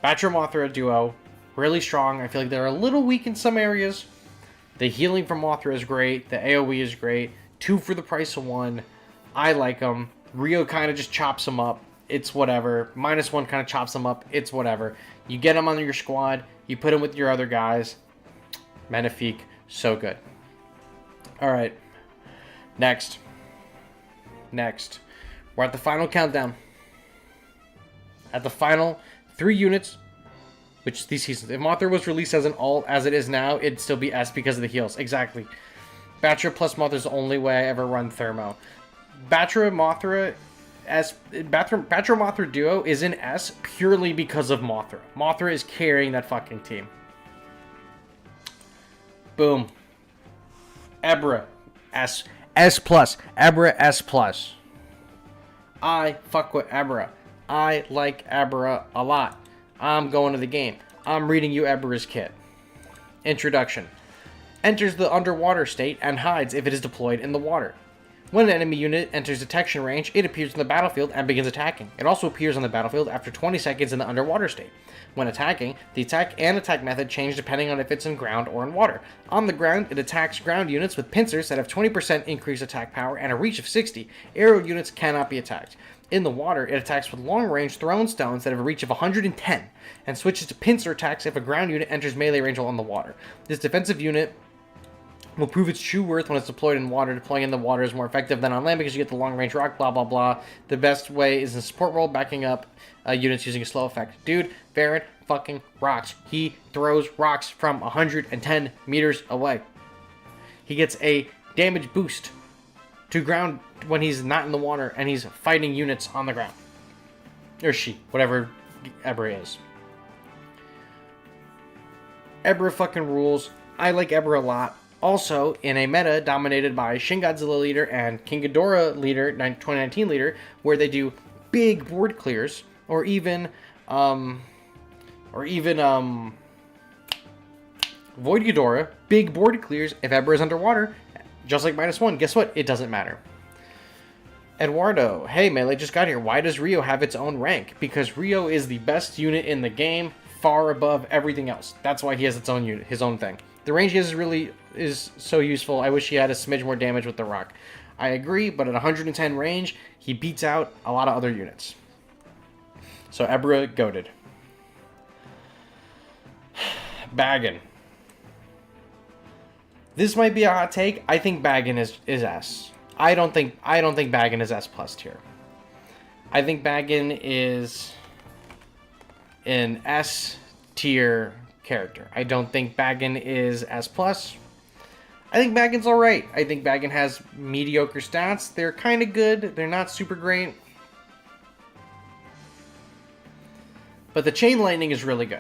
Batra Mothra Duo, really strong. I feel like they're a little weak in some areas. The healing from Mothra is great. The AoE is great. 2 for the price of 1. I like them. Rio kind of just chops them up. It's whatever. -1 kind of chops them up. It's whatever. You get them on your squad. You put them with your other guys. Magnifique. So good. Alright. Next. We're at the final countdown. At the final 3 units, which these seasons. If Mothra was released as an alt as it is now, it'd still be S because of the heals. Exactly. Batra plus Mothra is the only way I ever run Thermo. Batra Mothra Duo is in S purely because of Mothra. Mothra is carrying that fucking team. Boom. Ebirah S. S+. Ebirah S+. I fuck with Ebirah. I like Ebirah a lot. I'm going to the game. I'm reading you Ebirah's kit. Introduction. Enters the underwater state and hides if it is deployed in the water. When an enemy unit enters detection range, it appears on the battlefield and begins attacking. It also appears on the battlefield after 20 seconds in the underwater state. When attacking, the attack and attack method change depending on if it's in ground or in water. On the ground, it attacks ground units with pincers that have 20% increased attack power and a reach of 60. Aerial units cannot be attacked. In the water, it attacks with long-range thrown stones that have a reach of 110, and switches to pincer attacks if a ground unit enters melee range on the water. This defensive unit will prove its true worth when it's deployed in water. Deploying in the water is more effective than on land because you get the long-range rock, blah, blah, blah. The best way is in support role, backing up units using a slow effect. Dude, Veran fucking rocks. He throws rocks from 110 meters away. He gets a damage boost to ground when he's not in the water and he's fighting units on the ground. Or she, whatever Ebirah is. Ebirah fucking rules. I like Ebirah a lot. Also, in a meta dominated by Shin Godzilla leader and King Ghidorah leader, 2019 leader, where they do big board clears, or even Void Ghidorah, big board clears if Ebirah is underwater, just like -1. Guess what? It doesn't matter. Eduardo, hey, Melee just got here. Why does Rio have its own rank? Because Rio is the best unit in the game, far above everything else. That's why he has its own unit, his own thing. The range he has is so useful. I wish he had a smidge more damage with the rock. I agree, but at 110 range, he beats out a lot of other units. So Ebirah, goated. Bagan. This might be a hot take. I think Bagan is S. I don't think Bagan is S plus tier. I think Bagan is an S tier character. I don't think Bagan is S plus. I think Bagan's alright. I think Bagan has mediocre stats. They're kind of good. They're not super great. But the chain lightning is really good.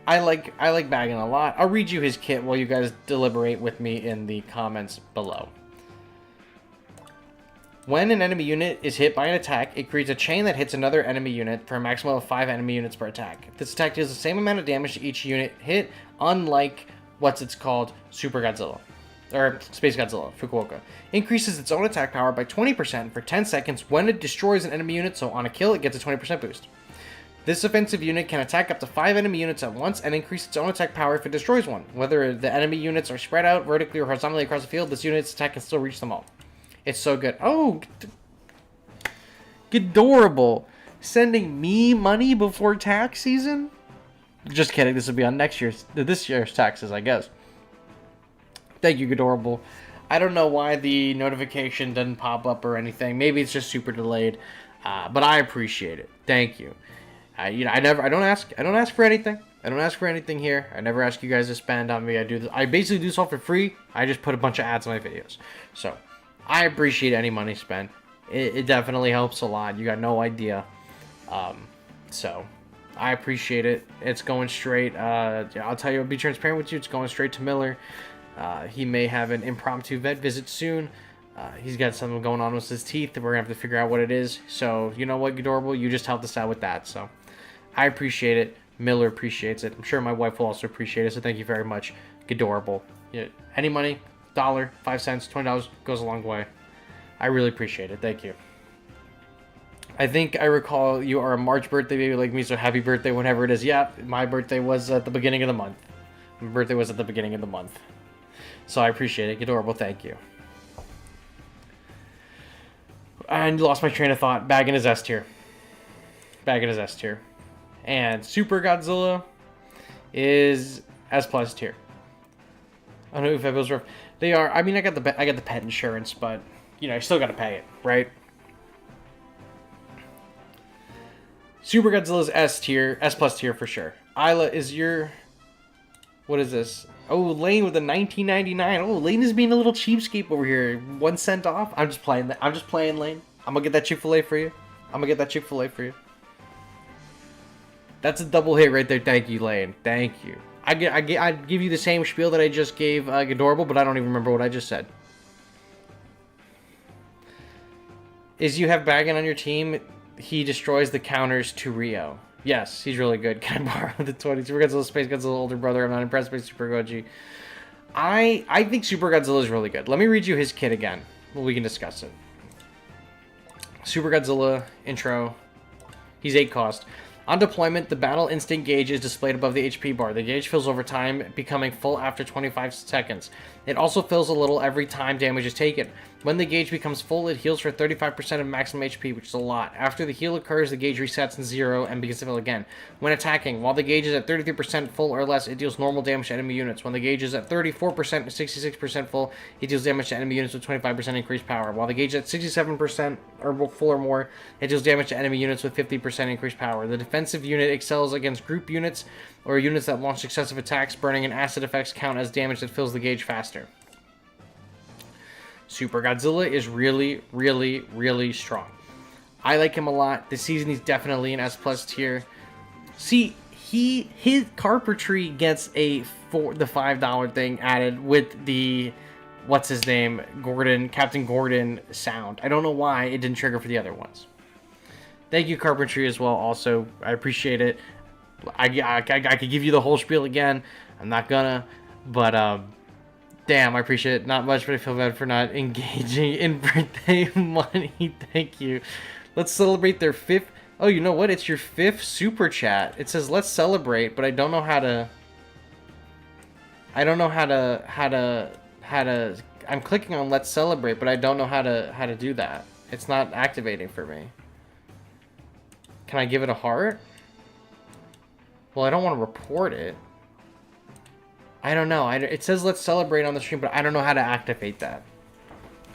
I like Bagan a lot. I'll read you his kit while you guys deliberate with me in the comments below. When an enemy unit is hit by an attack, it creates a chain that hits another enemy unit for a maximum of 5 enemy units per attack. This attack deals the same amount of damage to each unit hit, unlike what's it's called, Super Godzilla. Or Space Godzilla, Fukuoka. Increases its own attack power by 20% for 10 seconds when it destroys an enemy unit, so on a kill it gets a 20% boost. This offensive unit can attack up to 5 enemy units at once and increase its own attack power if it destroys one. Whether the enemy units are spread out vertically or horizontally across the field, this unit's attack can still reach them all. It's so good. Oh, Ghidorah sending me money before tax season? Just kidding. This will be on this year's taxes, I guess. Thank you, Ghidorah. I don't know why the notification doesn't pop up or anything. Maybe it's just super delayed, but I appreciate it. Thank you. I don't ask for anything. I don't ask for anything here. I never ask you guys to spend on me. I basically do this all for free. I just put a bunch of ads in my videos. So, I appreciate any money spent. It definitely helps a lot. You got no idea. So, I appreciate it. It's going straight. I'll tell you, I'll be transparent with you. It's going straight to Miller. He may have an impromptu vet visit soon. He's got something going on with his teeth. We're going to have to figure out what it is. So, you know what, Ghidorah? You just helped us out with that. So, I appreciate it. Miller appreciates it. I'm sure my wife will also appreciate it. So, thank you very much, Ghidorah. Yeah, any money, $1, 5 cents, $20 goes a long way. I really appreciate it. Thank you. I think I recall you are a March birthday baby like me, so happy birthday whenever it is. Yeah, my birthday was at the beginning of the month. My birthday was at the beginning of the month. So I appreciate it. Ghidorah, thank you. And lost my train of thought. Bagan is S tier. Bagan is S tier. And Super Godzilla is S plus tier. I don't know if it was rough. They are. I mean, I got the pet insurance, but you know, I still got to pay it, right? Super Godzilla's S tier, S plus tier for sure. Isla is your. What is this? Oh, Lane with a 19.99. Oh, Lane is being a little cheapskate over here. 1 cent off. I'm just playing that. I'm just playing, Lane. I'm gonna get that Chick-fil-A for you. That's a double hit right there. Thank you, Lane. Thank you. I'd give you the same spiel that I just gave Ghidorah, but I don't even remember what I just said. Is you have Bagan on your team, he destroys the counters to Rio. Yes, he's really good. Can I borrow the 20? Super Godzilla, Space Godzilla, older brother. I'm not impressed by Super Goji. I think Super Godzilla is really good. Let me read you his kit again. We can discuss it. Super Godzilla intro. He's 8 cost. On deployment, the battle instinct gauge is displayed above the HP bar. The gauge fills over time, becoming full after 25 seconds. It also fills a little every time damage is taken. When the gauge becomes full, it heals for 35% of maximum HP, which is a lot. After the heal occurs, the gauge resets in 0 and begins to fill again. When attacking, while the gauge is at 33% full or less, it deals normal damage to enemy units. When the gauge is at 34% to 66% full, it deals damage to enemy units with 25% increased power. While the gauge is at 67% or full or more, it deals damage to enemy units with 50% increased power. The defensive unit excels against group units or units that launch successive attacks. Burning and acid effects count as damage that fills the gauge faster. Super Godzilla is really, really, really strong. I like him a lot. This season he's definitely an S plus tier. See, his carpentry gets the $5 thing added with the what's his name, Captain Gordon sound. I don't know why it didn't trigger for the other ones. Thank you, carpentry, as well. Also, I appreciate it. I could give you the whole spiel again. I'm not gonna, but Damn, I appreciate it. Not much, but I feel bad for not engaging in birthday money. Thank you. Let's celebrate their 5th. Oh, you know what? It's your 5th super chat. It says let's celebrate, but I don't know how to. I don't know how to. I'm clicking on let's celebrate, but I don't know how to do that. It's not activating for me. Can I give it a heart? Well, I don't want to report it. I don't know. It says let's celebrate on the stream, but I don't know how to activate that.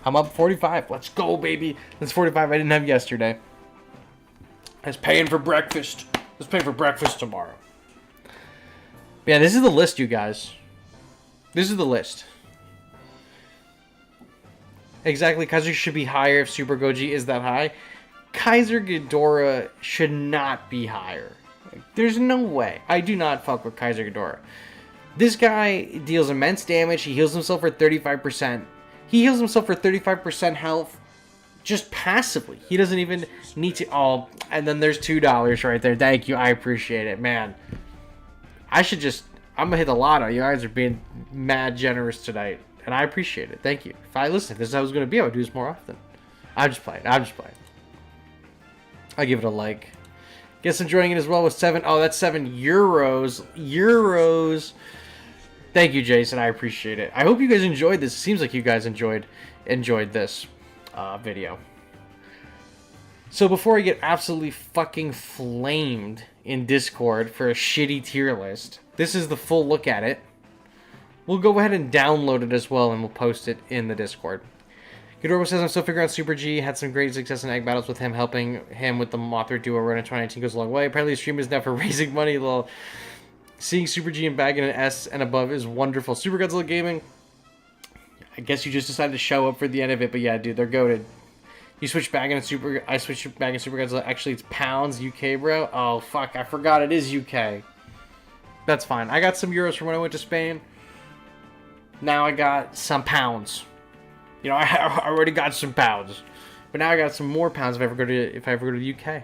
I'm up 45. Let's go, baby. That's 45 I didn't have yesterday. I was paying for breakfast. Let's pay for breakfast tomorrow. Yeah, this is the list, you guys. This is the list. Exactly. Kaiser should be higher if Super Goji is that high. Kaiser Ghidorah should not be higher. There's no way. I do not fuck with Kaiser Ghidorah. This guy deals immense damage. He heals himself for 35%. He heals himself for 35% health just passively. He doesn't even need to... Oh, and then there's $2 right there. Thank you. I appreciate it. Man, I should just... I'm going to hit the lotto. You guys are being mad generous tonight. And I appreciate it. Thank you. If this is how it was going to be, I would do this more often. I'm just playing. I give it a like. Guess enjoying it as well with 7... Oh, that's 7 euros. Euros. Thank you, Jason. I appreciate it. I hope you guys enjoyed this. It seems like you guys enjoyed this video. So before I get absolutely fucking flamed in Discord for a shitty tier list, this is the full look at it. We'll go ahead and download it as well, and we'll post it in the Discord. Ghidorah says, I'm still figuring out Super G. Had some great success in egg battles with him, helping him with the Mothra Duo run in 2019 goes a long way. Apparently, the stream is now for raising money. Lol. Seeing Super G and Bagan and S and above is wonderful. Super Godzilla Gaming. I guess you just decided to show up for the end of it, but yeah, dude, they're goated. You switch Bagan and Super... I switched Bagan and Super Godzilla. Actually, it's pounds, UK, bro. Oh, fuck, I forgot it is UK. That's fine. I got some euros from when I went to Spain. Now I got some pounds. You know, I already got some pounds. But now I got some more pounds if I ever go to the UK.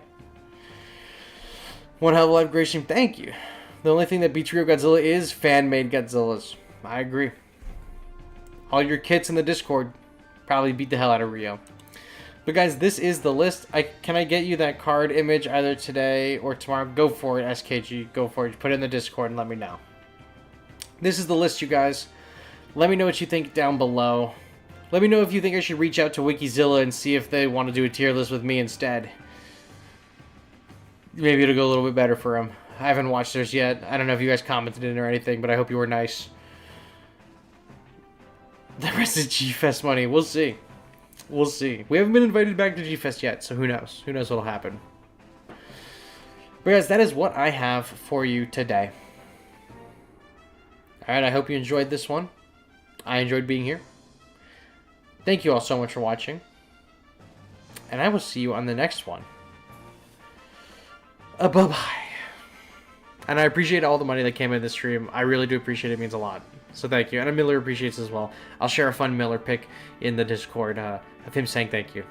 One hell of a live great stream. Thank you. The only thing that beats Rio Godzilla is fan-made Godzillas. I agree. All your kits in the Discord probably beat the hell out of Rio. But guys, this is the list. Can I get you that card image either today or tomorrow? Go for it, SKG. Go for it. Put it in the Discord and let me know. This is the list, you guys. Let me know what you think down below. Let me know if you think I should reach out to Wikizilla and see if they want to do a tier list with me instead. Maybe it'll go a little bit better for them. I haven't watched theirs yet. I don't know if you guys commented in or anything, but I hope you were nice. The rest is G-Fest money. We'll see. We'll see. We haven't been invited back to G-Fest yet, so who knows? Who knows what'll happen. But guys, that is what I have for you today. Alright, I hope you enjoyed this one. I enjoyed being here. Thank you all so much for watching. And I will see you on the next one. Bye-bye. And I appreciate all the money that came in this stream. I really do appreciate it. It means a lot. So thank you. And Miller appreciates it as well. I'll share a fun Miller pic in the Discord of him saying thank you.